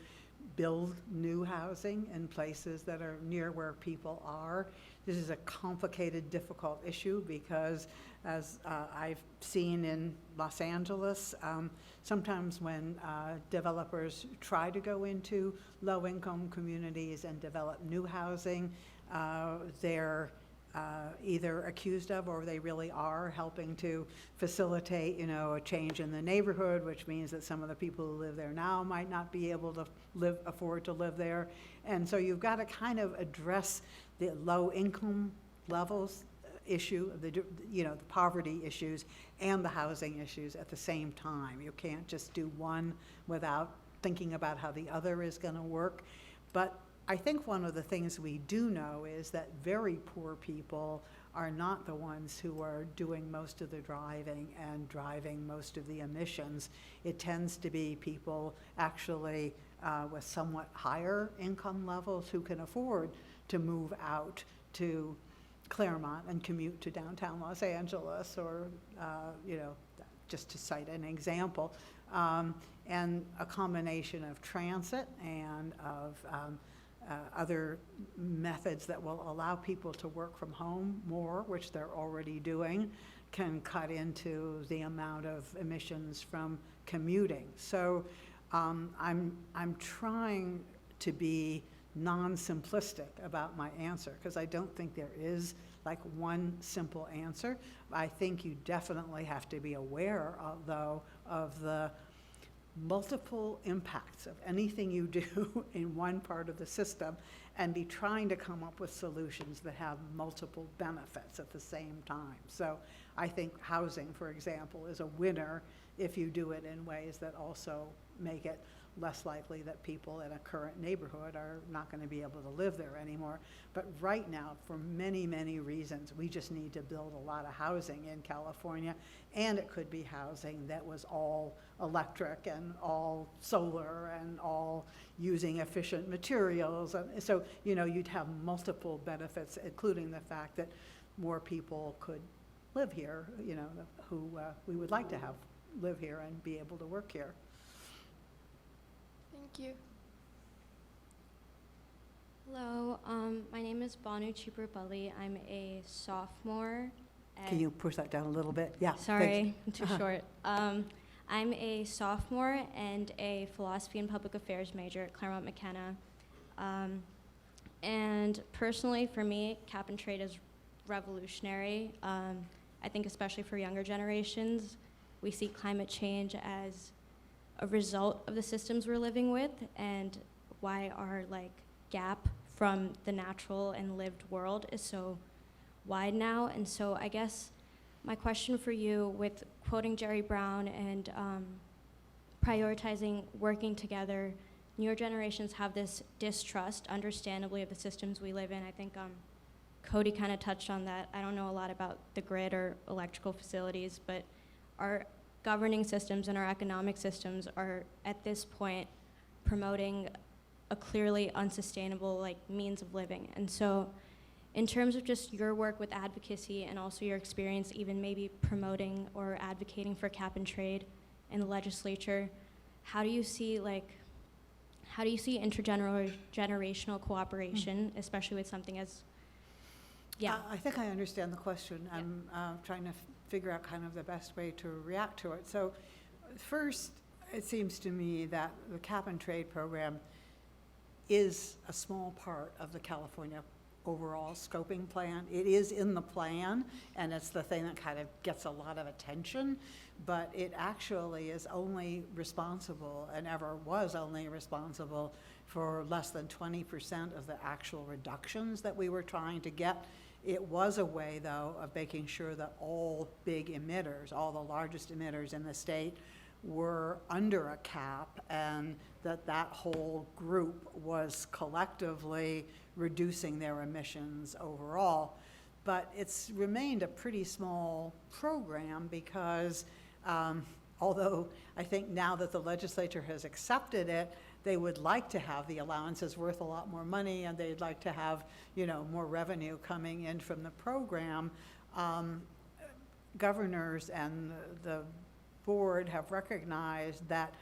build new housing in places that are near where people are. This is a complicated, difficult issue because, as I've seen in Los Angeles, sometimes when developers try to go into low-income communities and develop new housing, they're either accused of, or they really are helping to facilitate, a change in the neighborhood, which means that some of the people who live there now might not be able to afford to live there. And so you've got to kind of address the low income levels issue, the poverty issues and the housing issues at the same time. You can't just do one without thinking about how the other is going to work. But I think one of the things we do know is that very poor people are not the ones who are doing most of the driving and driving most of the emissions. It tends to be people actually with somewhat higher income levels who can afford to move out to Claremont and commute to downtown Los Angeles, or just to cite an example, and a combination of transit and of other methods that will allow people to work from home more, which they're already doing, can cut into the amount of emissions from commuting. So I'm trying to be non-simplistic about my answer, because I don't think there is one simple answer. I think you definitely have to be aware of the multiple impacts of anything you do in one part of the system, and be trying to come up with solutions that have multiple benefits at the same time. So I think housing, for example, is a winner if you do it in ways that also make it less likely that people in a current neighborhood are not going to be able to live there anymore. But right now, for many, many reasons, we just need to build a lot of housing in California, and it could be housing that was all electric and all solar and all using efficient materials. And so, you'd have multiple benefits, including the fact that more people could live here, who we would like to have live here and be able to work here. Thank you. Hello, my name is Banu Chiprapalli. I'm a sophomore. Can you push that down a little bit? Yeah. Sorry, I'm too short. I'm a sophomore and a philosophy and public affairs major at Claremont McKenna. And personally, for me, cap and trade is revolutionary. I think especially for younger generations, we see climate change as a result of the systems we're living with, and why our gap from the natural and lived world is so wide now. And so I guess my question for you, with quoting Jerry Brown and prioritizing working together, newer generations have this distrust, understandably, of the systems we live in. I think Cody kind of touched on that. I don't know a lot about the grid or electrical facilities, but our governing systems and our economic systems are at this point promoting a clearly unsustainable means of living. And so in terms of just your work with advocacy and also your experience even maybe promoting or advocating for cap and trade in the legislature, how do you see how do you see intergenerational cooperation, especially with something as, I think I understand the question. I'm trying to figure out kind of the best way to react to it. So first, it seems to me that the cap and trade program is a small part of the California overall scoping plan. It is in the plan, and it's the thing that kind of gets a lot of attention, but it actually is only responsible, and ever was only responsible, for less than 20% of the actual reductions that we were trying to get. It was a way, though, of making sure that all big emitters, all the largest emitters in the state, were under a cap, and that whole group was collectively reducing their emissions overall. But it's remained a pretty small program because although I think now that the legislature has accepted it, they would like to have the allowances worth a lot more money, and they'd like to have, more revenue coming in from the program. Governors and the board have recognized that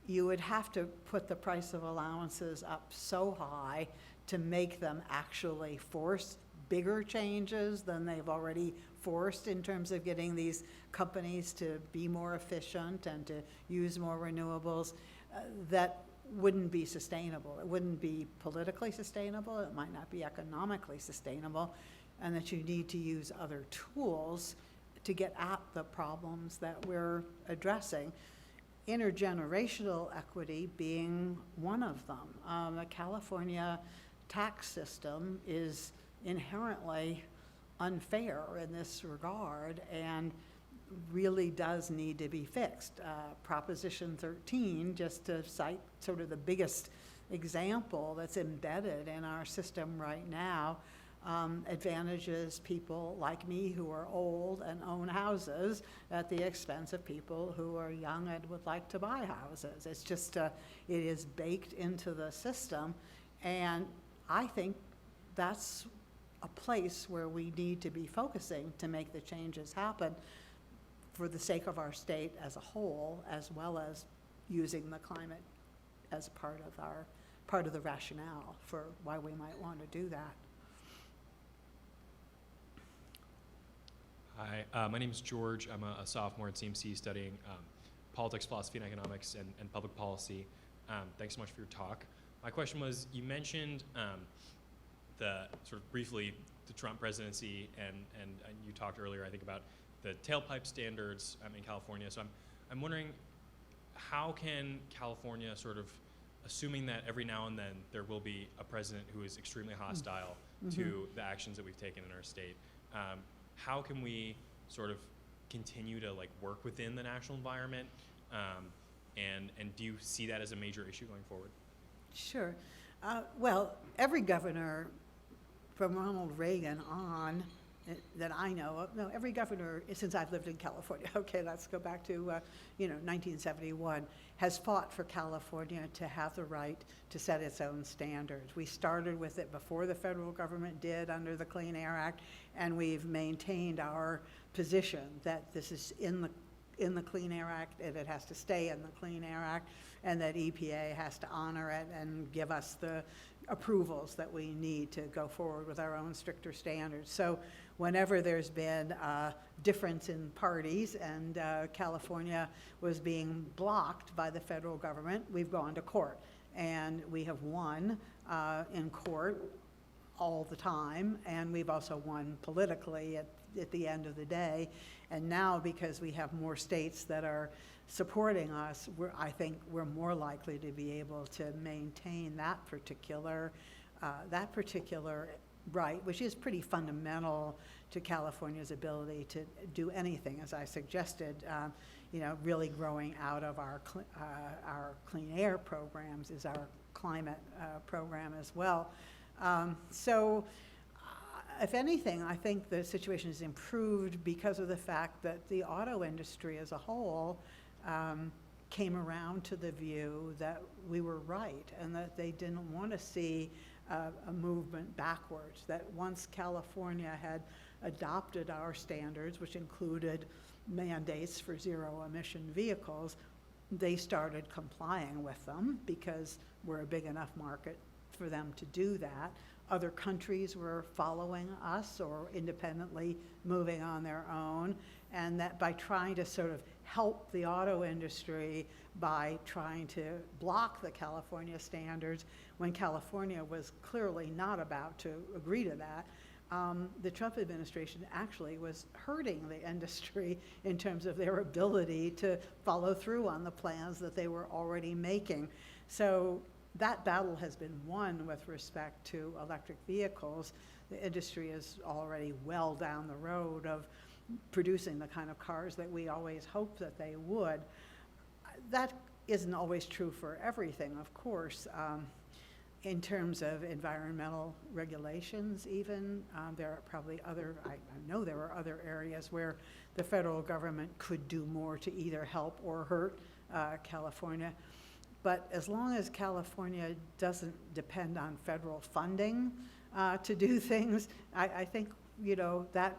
you would have to put the price of allowances up so high to make them actually force bigger changes than they've already forced in terms of getting these companies to be more efficient and to use more renewables, that wouldn't be sustainable. It wouldn't be politically sustainable. It might not be economically sustainable, and that you need to use other tools to get at the problems that we're addressing. Intergenerational equity being one of them. The California tax system is inherently unfair in this regard and really does need to be fixed. Proposition 13, just to cite sort of the biggest example that's embedded in our system right now, advantages people like me who are old and own houses at the expense of people who are young and would like to buy houses. It's just, it is baked into the system, and I think that's a place where we need to be focusing to make the changes happen for the sake of our state as a whole, as well as using the climate as part of the rationale for why we might want to do that. Hi, my name is George. I'm a sophomore at CMC studying politics, philosophy, and economics and public policy. Thanks so much for your talk. My question was, you mentioned the sort of briefly the Trump presidency, and you talked earlier, I think, about the tailpipe standards in California. So I'm wondering, how can California sort of, assuming that every now and then there will be a president who is extremely hostile to the actions that we've taken in our state, how can we sort of continue to work within the national environment, and do you see that as a major issue going forward? Sure. Well, every governor from Ronald Reagan on that I know of, no, every governor since I've lived in California, okay, let's go back to 1971, has fought for California to have the right to set its own standards. We started with it before the federal government did under the Clean Air Act, and we've maintained our position that this is in the Clean Air Act, and it has to stay in the Clean Air Act, and that EPA has to honor it and give us the approvals that we need to go forward with our own stricter standards. So whenever there's been a difference in parties and California was being blocked by the federal government, we've gone to court. And we have won in court all the time, and we've also won politically at the end of the day. And now, because we have more states that are supporting us, I think we're more likely to be able to maintain that particular right, which is pretty fundamental to California's ability to do anything, as I suggested. Really growing out of our clean air programs is our climate program as well. If anything, I think the situation has improved because of the fact that the auto industry as a whole came around to the view that we were right and that they didn't want to see a movement backwards, that once California had adopted our standards, which included mandates for zero emission vehicles, they started complying with them because we're a big enough market for them to do that. Other countries were following us or independently moving on their own, and that by trying to sort of help the auto industry by trying to block the California standards when California was clearly not about to agree to that, the Trump administration actually was hurting the industry in terms of their ability to follow through on the plans that they were already making. So that battle has been won with respect to electric vehicles. The industry is already well down the road of producing the kind of cars that we always hoped that they would. That isn't always true for everything, of course. In terms of environmental regulations even, there are probably other, I know there are other areas where the federal government could do more to either help or hurt California. But as long as California doesn't depend on federal funding to do things, I think, you know, that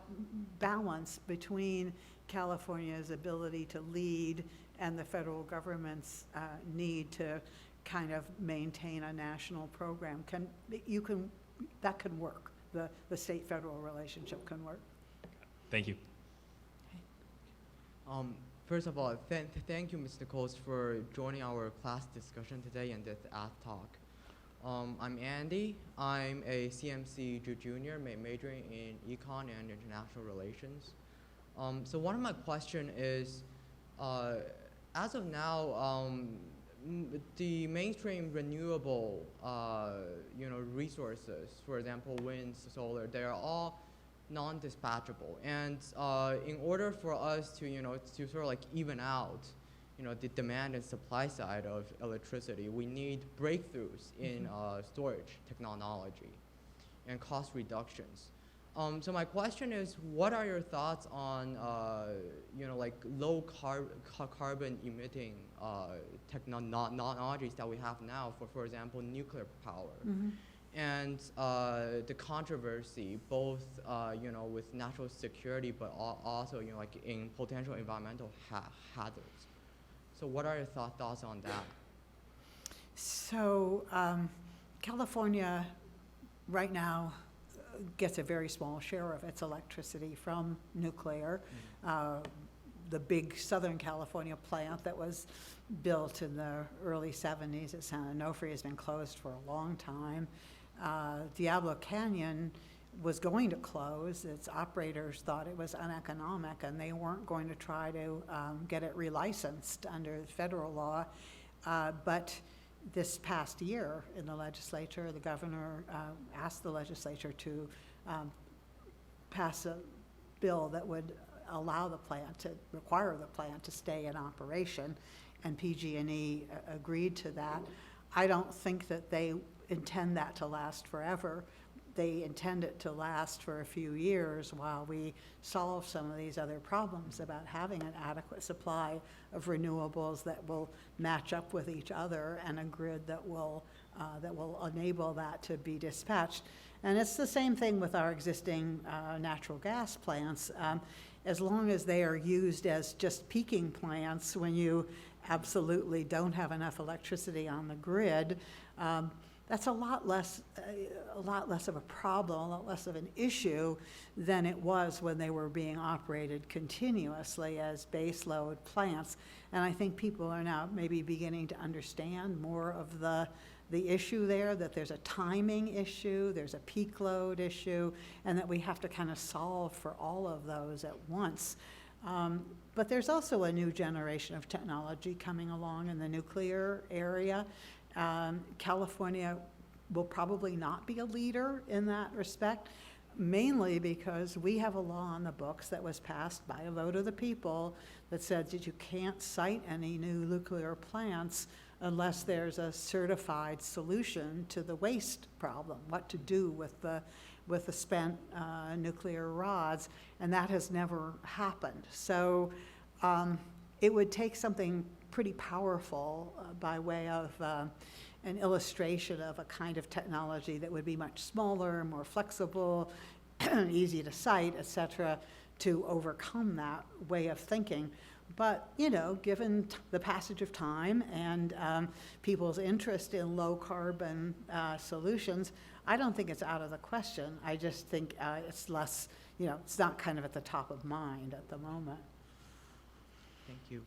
balance between California's ability to lead and the federal government's need to kind of maintain a national program that can work. The state-federal relationship can work. Thank you. First of all, thank you, Ms. Nichols, for joining our class discussion today and this talk. I'm Andy. I'm a CMC junior, majoring in econ and international relations. So one of my questions is, as of now, the mainstream renewable, resources, for example, wind, solar, they are all non-dispatchable. And in order for us to, to sort of like even out, the demand and supply side of electricity, we need breakthroughs in storage technology and cost reductions. So my question is, what are your thoughts on, like low carbon emitting technologies that we have now for example, nuclear power? Mm-hmm. And the controversy, both, with national security, but also, like in potential environmental hazards. So what are your thoughts on that? So California right now gets a very small share of its electricity from nuclear. The big Southern California plant that was built in the early 70s at San Onofre has been closed for a long time. Diablo Canyon was going to close. Its operators thought it was uneconomic and they weren't going to try to get it relicensed under federal law. But this past year in the legislature, the governor asked the legislature to pass a bill that would require the plant to stay in operation, and PG&E agreed to that. I don't think that they intend that to last forever. They intend it to last for a few years while we solve some of these other problems about having an adequate supply of renewables that will match up with each other and a grid that will enable that to be dispatched. And it's the same thing with our existing natural gas plants. As long as they are used as just peaking plants when you absolutely don't have enough electricity on the grid, that's a lot less of a problem, a lot less of an issue than it was when they were being operated continuously as baseload plants. And I think people are now maybe beginning to understand more of the issue there, that there's a timing issue, there's a peak load issue, and that we have to kind of solve for all of those at once. But there's also a new generation of technology coming along in the nuclear area. California will probably not be a leader in that respect, mainly because we have a law on the books that was passed by a vote of the people that said that you can't site any new nuclear plants unless there's a certified solution to the waste problem, what to do with the spent nuclear rods, and that has never happened. So it would take something pretty powerful by way of an illustration of a kind of technology that would be much smaller, more flexible, easy to site, et cetera, to overcome that way of thinking. But, you know, given the passage of time and people's interest in low-carbon solutions, I don't think it's out of the question. I just think it's less, you know, it's not kind of at the top of mind at the moment. Thank you.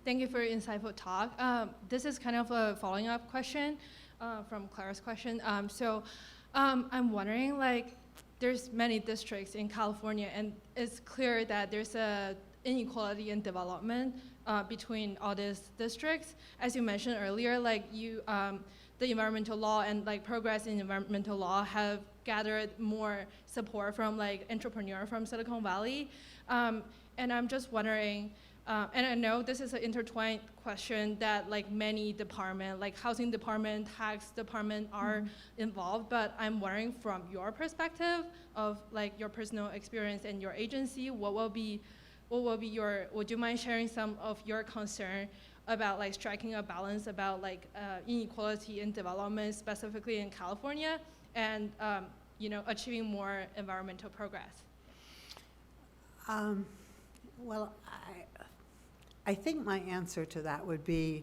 Thank you for your insightful talk. This is kind of a following up question from Clara's question. I'm wondering, like, there's many districts in California, and it's clear that there's a inequality in development between all these districts. As you mentioned earlier, like the environmental law and like progress in environmental law have gathered more support from like entrepreneurs from Silicon Valley. And I'm just wondering, and I know this is an intertwined question that like many departments, like housing department, tax department are involved, but I'm wondering from your perspective of like your personal experience and your agency, would you mind sharing some of your concern about like striking a balance about like inequality in development, specifically in California, and you know, achieving more environmental progress? Well, I think my answer to that would be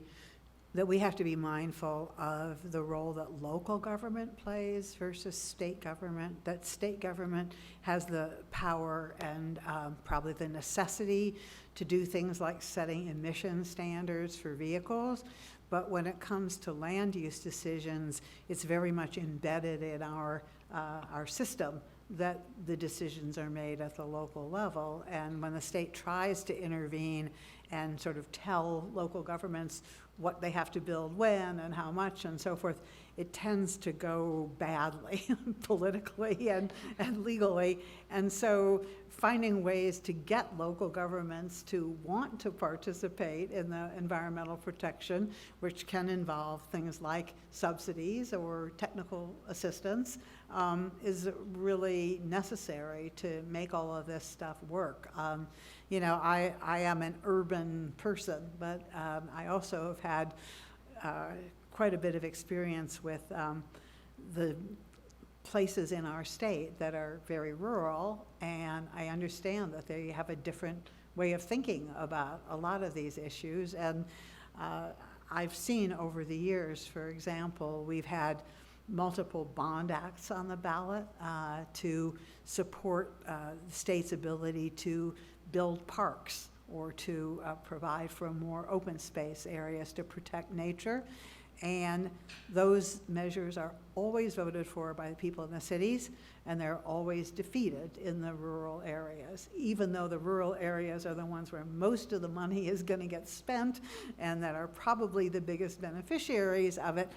that we have to be mindful of the role that local government plays versus state government, that state government has the power and probably the necessity to do things like setting emission standards for vehicles. But when it comes to land use decisions, it's very much embedded in our system that the decisions are made at the local level. And when the state tries to intervene and sort of tell local governments what they have to build when and how much and so forth, it tends to go badly politically and legally. And so finding ways to get local governments to want to participate in the environmental protection, which can involve things like subsidies or technical assistance, is really necessary to make all of this stuff work. You know, I am an urban person, but I also have had quite a bit of experience with the places in our state that are very rural, and I understand that they have a different way of thinking about a lot of these issues. And I've seen over the years, for example, we've had multiple bond acts on the ballot to support the state's ability to build parks or to provide for more open space areas to protect nature. And those measures are always voted for by the people in the cities, and they're always defeated in the rural areas, even though the rural areas are the ones where most of the money is going to get spent and that are probably the biggest beneficiaries of it.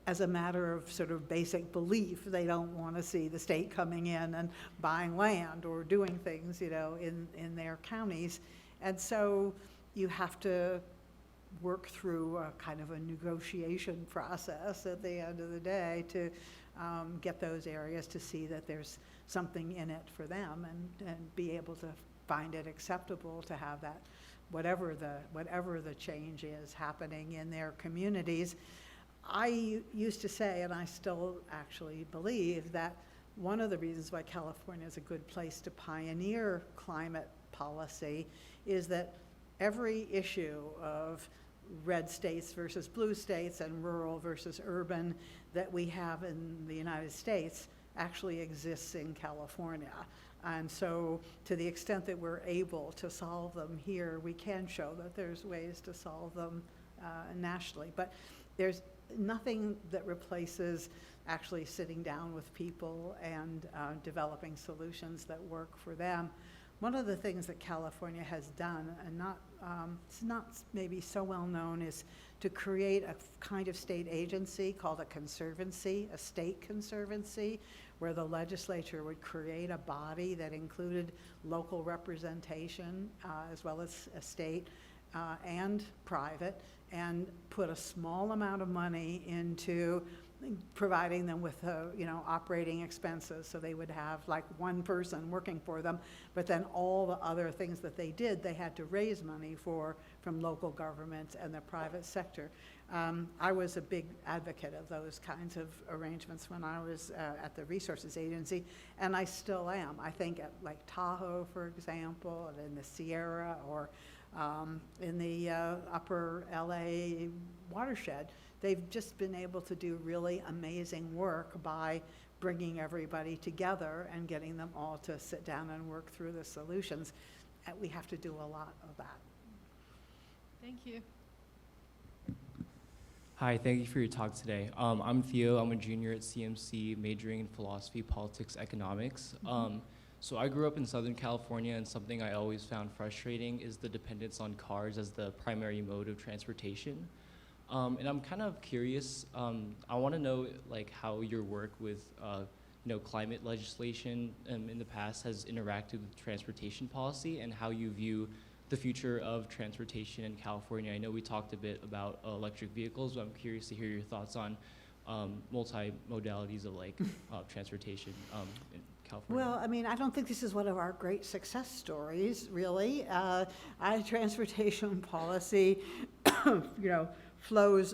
As a matter of sort of basic belief, they don't want to see the state coming in and buying land or doing things, you know, in their counties. And so you have to work through a kind of a negotiation process at the end of the day to get those areas to see that there's something in it for them and be able to find it acceptable to have that, whatever the change is happening in their communities. I used to say, and I still actually believe, that one of the reasons why California is a good place to pioneer climate policy is that every issue of red states versus blue states and rural versus urban that we have in the United States actually exists in California. And so to the extent that we're able to solve them here, we can show that there's ways to solve them nationally. But there's nothing that replaces actually sitting down with people and developing solutions that work for them. One of the things that California has done, and it's not maybe so well known, is to create a kind of state agency called a conservancy, a state conservancy, where the legislature would create a body that included local representation as well as a state and private, and put a small amount of money into providing them with, operating expenses, so they would have like one person working for them, but then all the other things that they did, they had to raise money for from local governments and the private sector. I was a big advocate of those kinds of arrangements when I was at the Resources Agency, and I still am. I think at like Tahoe, for example, and in the Sierra, or in the upper LA watershed, they've just been able to do really amazing work by bringing everybody together and getting them all to sit down and work through the solutions. And we have to do a lot of that. Thank you. Hi, thank you for your talk today. I'm Theo. I'm a junior at CMC, majoring in philosophy, politics, economics. So I grew up in Southern California, and something I always found frustrating is the dependence on cars as the primary mode of transportation. And I'm kind of curious, I want to know like how your work with climate legislation in the past has interacted with transportation policy, and how you view the future of transportation in California. I know we talked a bit about electric vehicles, but I'm curious to hear your thoughts on multi-modalities of like transportation in California. Well, I mean, I don't think this is one of our great success stories, really. Transportation policy, flows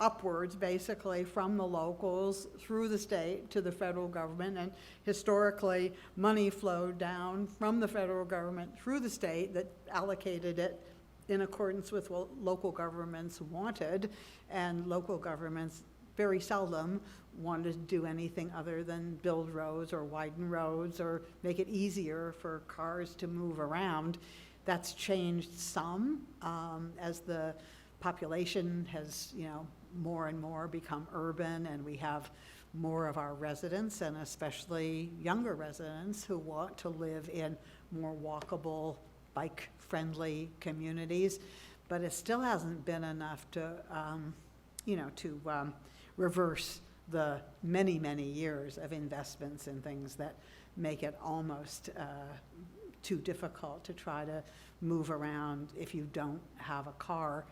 upwards, basically, from the locals through the state to the federal government, and historically, money flowed down from the federal government through the state that allocated it in accordance with what local governments wanted, and local governments very seldom wanted to do anything other than build roads or widen roads or make it easier for cars to move around. That's changed some as the population has, more and more become urban, and we have more of our residents, and especially younger residents, who want to live in more walkable, bike-friendly communities. But it still hasn't been enough to, reverse the many, many years of investments in things that make it almost too difficult to try to move around if you don't have a car.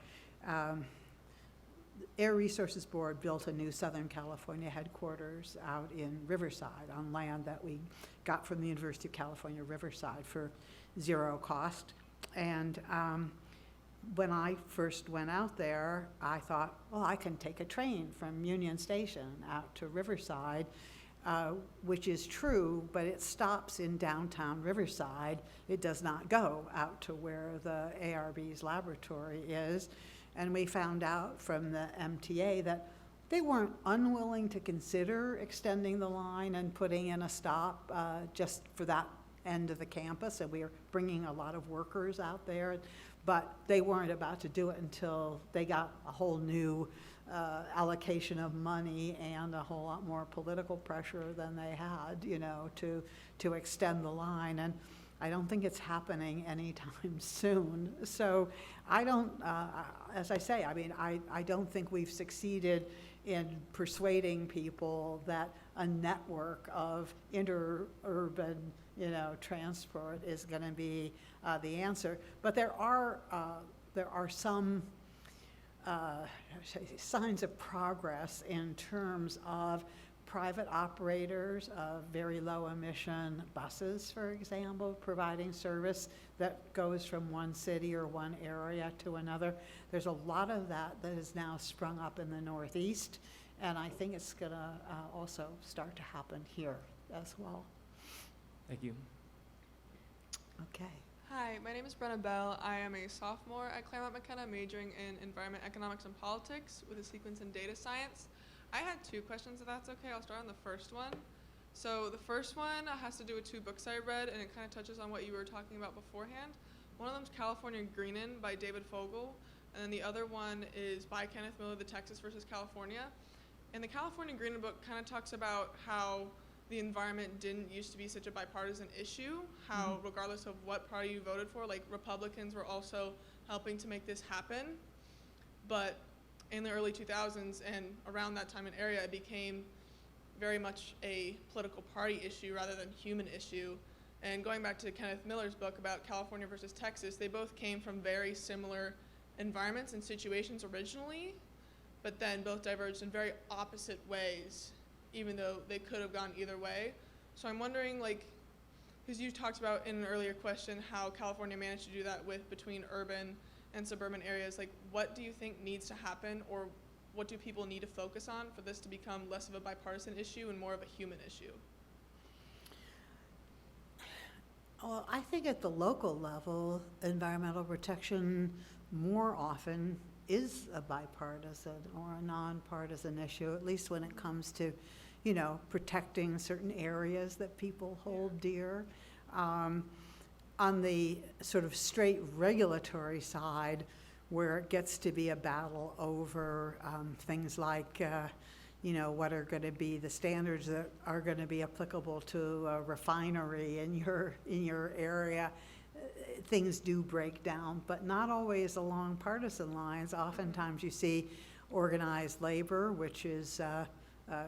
Air Resources Board built a new Southern California headquarters out in Riverside on land that we got from the University of California, Riverside, for zero cost. And when I first went out there, I thought, well, I can take a train from Union Station out to Riverside, which is true, but it stops in downtown Riverside. It does not go out to where the ARB's laboratory is. And we found out from the MTA that they weren't unwilling to consider extending the line and putting in a stop just for that end of the campus. And we are bringing a lot of workers out there, but they weren't about to do it until they got a whole new allocation of money and a whole lot more political pressure than they had, to extend the line. And I don't think it's happening anytime soon. So I don't, as I say, I don't think we've succeeded in persuading people that a network of interurban, transport is going to be the answer. But there are some signs of progress in terms of private operators of very low emission buses, for example, providing service that goes from one city or one area to another. There's a lot of that has now sprung up in the Northeast, and I think it's going to also start to happen here as well. Thank you. Okay. Hi, my name is Brenna Bell. I am a sophomore at Claremont McKenna, majoring in environment, economics, and politics with a sequence in data science. I had two questions, if that's okay. I'll start on the first one. So the first one has to do with two books I read, and it kind of touches on what you were talking about beforehand. One of them is California Greenin' by David Fogel, and then the other one is by Kenneth Miller, The Texas versus California. And the California Greenin' book kind of talks about how the environment didn't used to be such a bipartisan issue, how regardless of what party you voted for, like Republicans were also helping to make this happen. But in the early 2000s and around that time and area, it became very much a political party issue rather than human issue. And going back to Kenneth Miller's book about California versus Texas, they both came from very similar environments and situations originally, but then both diverged in very opposite ways, even though they could have gone either way. So I'm wondering, like, because you talked about in an earlier question how California managed to do that between urban and suburban areas, like, what do you think needs to happen, or what do people need to focus on for this to become less of a bipartisan issue and more of a human issue? Well, I think at the local level, environmental protection more often is a bipartisan or a nonpartisan issue, at least when it comes to, you know, protecting certain areas that people hold dear. On the sort of straight regulatory side, where it gets to be a battle over things like, you know, what are going to be the standards that are going to be applicable to a refinery in your area, things do break down, but not always along partisan lines. Oftentimes you see organized labor, which is,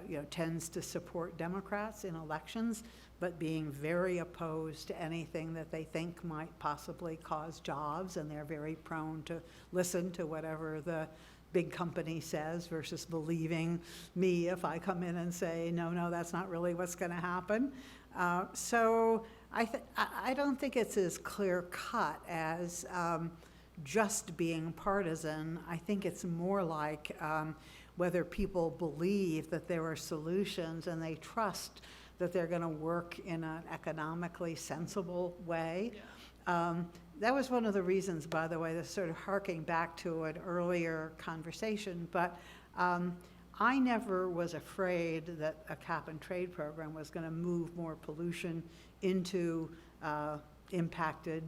you know, tends to support Democrats in elections, but being very opposed to anything that they think might possibly cause jobs, and they're very prone to listen to whatever the big company says versus believing me if I come in and say, no, that's not really what's going to happen. So I don't think it's as clear cut as just being partisan. I think it's more like whether people believe that there are solutions and they trust that they're going to work in an economically sensible way. Yeah. That was one of the reasons, by the way, that's sort of harking back to an earlier conversation, but I never was afraid that a cap and trade program was going to move more pollution into impacted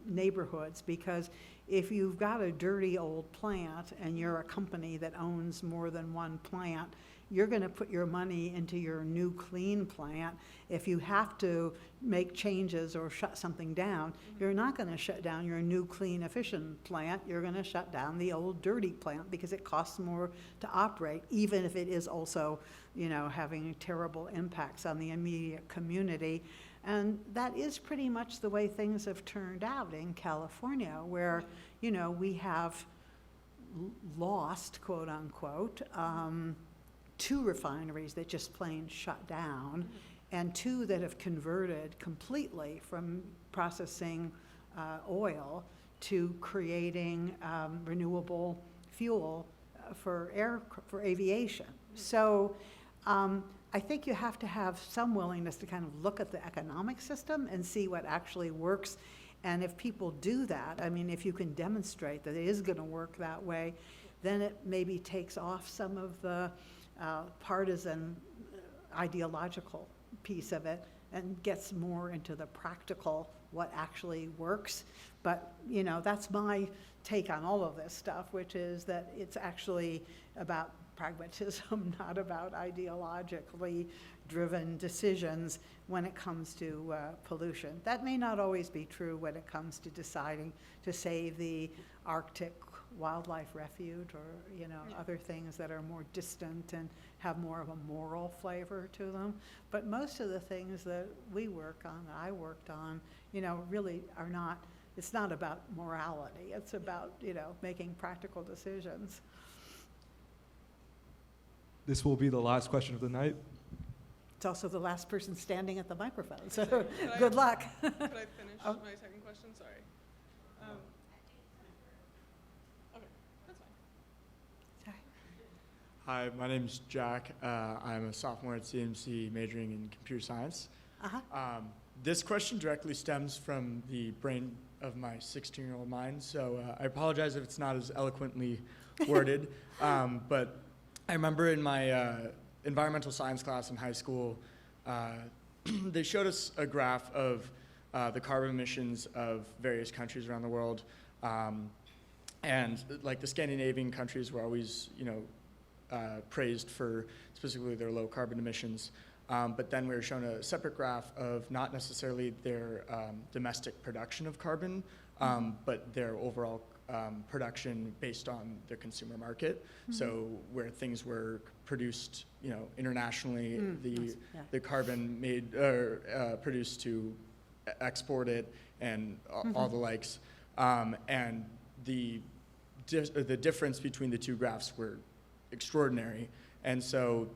neighborhoods, because if you've got a dirty old plant and you're a company that owns more than one plant, you're going to put your money into your new clean plant. If you have to make changes or shut something down, you're not going to shut down your new clean efficient plant. You're going to shut down the old dirty plant because it costs more to operate, even if it is also, you know, having terrible impacts on the immediate community. And that is pretty much the way things have turned out in California, where, you know, we have lost, quote unquote, 2 refineries that just plain shut down, and 2 that have converted completely from processing oil to creating renewable fuel for aviation. So I think you have to have some willingness to kind of look at the economic system and see what actually works. And if people do that, I mean, if you can demonstrate that it is going to work that way, then it maybe takes off some of the partisan ideological piece of it and gets more into the practical, what actually works. But, you know, that's my take on all of this stuff, which is that it's actually about pragmatism, not about ideologically driven decisions when it comes to pollution. That may not always be true when it comes to deciding to save the Arctic wildlife refuge, or, you know, other things that are more distant and have more of a moral flavor to them. But most of the things that we work on, that I worked on, you know, really are not, it's not about morality. It's about, you know, making practical decisions. This will be the last question of the night. It's also the last person standing at the microphone, so Could good luck. Could I finish my second question? Sorry. Okay, that's fine. Hi, my name's Jack. I'm a sophomore at CMC majoring in computer science. This question directly stems from the brain of my 16-year-old mind, so I apologize if it's not as eloquently worded. But I remember in my environmental science class in high school, they showed us a graph of the carbon emissions of various countries around the world. And like the Scandinavian countries were always, you know, praised for specifically their low carbon emissions. But then we were shown a separate graph of not necessarily their domestic production of carbon, but their overall production based on the consumer market. So where things were produced, you know, internationally, the carbon made produced to export it, and all the likes. And the difference between the two graphs were extraordinary. And so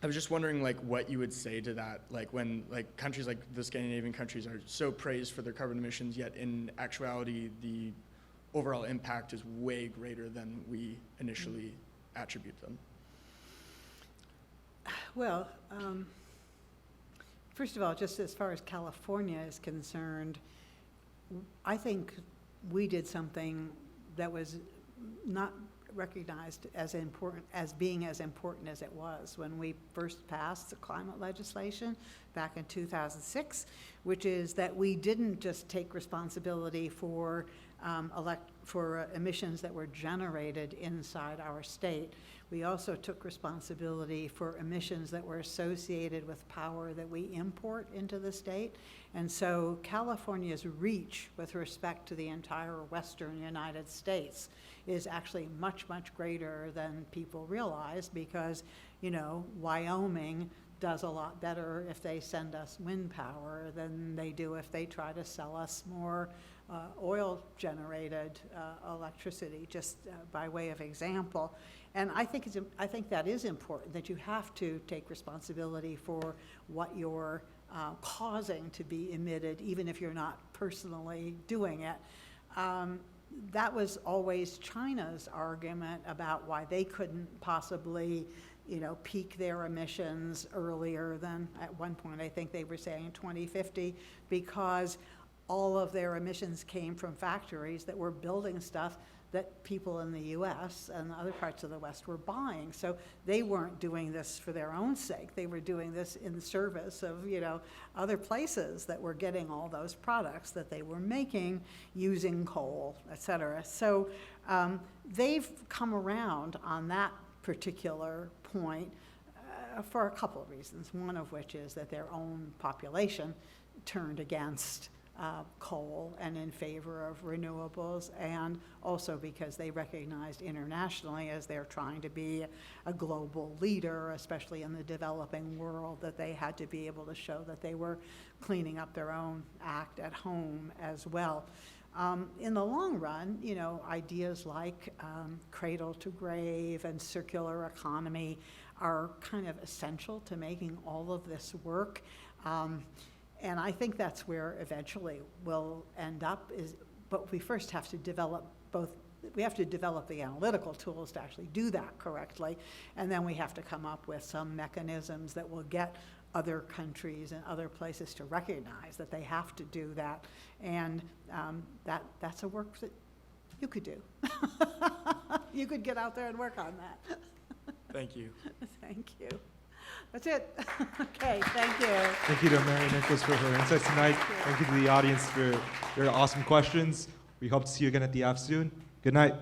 I was just wondering like what you would say to that, like when like countries like the Scandinavian countries are so praised for their carbon emissions, yet in actuality the overall impact is way greater than we initially attribute them. Well, first of all, just as far as California is concerned, I think we did something that was not recognized as important, as being as important as it was when we first passed the climate legislation back in 2006, which is that we didn't just take responsibility for emissions that were generated inside our state. We also took responsibility for emissions that were associated with power that we import into the state. And so California's reach with respect to the entire western United States is actually much, much greater than people realize, because, you know, Wyoming does a lot better if they send us wind power than they do if they try to sell us more oil-generated electricity, just by way of example. And I think that is important, that you have to take responsibility for what you're causing to be emitted, even if you're not personally doing it. That was always China's argument about why they couldn't possibly, you know, peak their emissions earlier than, at one point, I think they were saying 2050, because all of their emissions came from factories that were building stuff that people in the US and other parts of the West were buying. So they weren't doing this for their own sake. They were doing this in service of, you know, other places that were getting all those products that they were making using coal, et cetera. So they've come around on that particular point for a couple of reasons, one of which is that their own population turned against coal and in favor of renewables, and also because they recognized internationally, as they're trying to be a global leader, especially in the developing world, that they had to be able to show that they were cleaning up their own act at home as well. In the long run, you know, ideas like cradle to grave and circular economy are kind of essential to making all of this work. And I think that's where eventually we'll end up, but we first have to develop we have to develop the analytical tools to actually do that correctly, and then we have to come up with some mechanisms that will get other countries and other places to recognize that they have to do that, and that's a work that you could do. You could get out there and work on that. Thank you. Thank you. That's it. Okay, thank you. Thank you to Mary Nichols for her insights tonight. Thank you to the audience for your awesome questions. We hope to see you again at the F soon. Good night.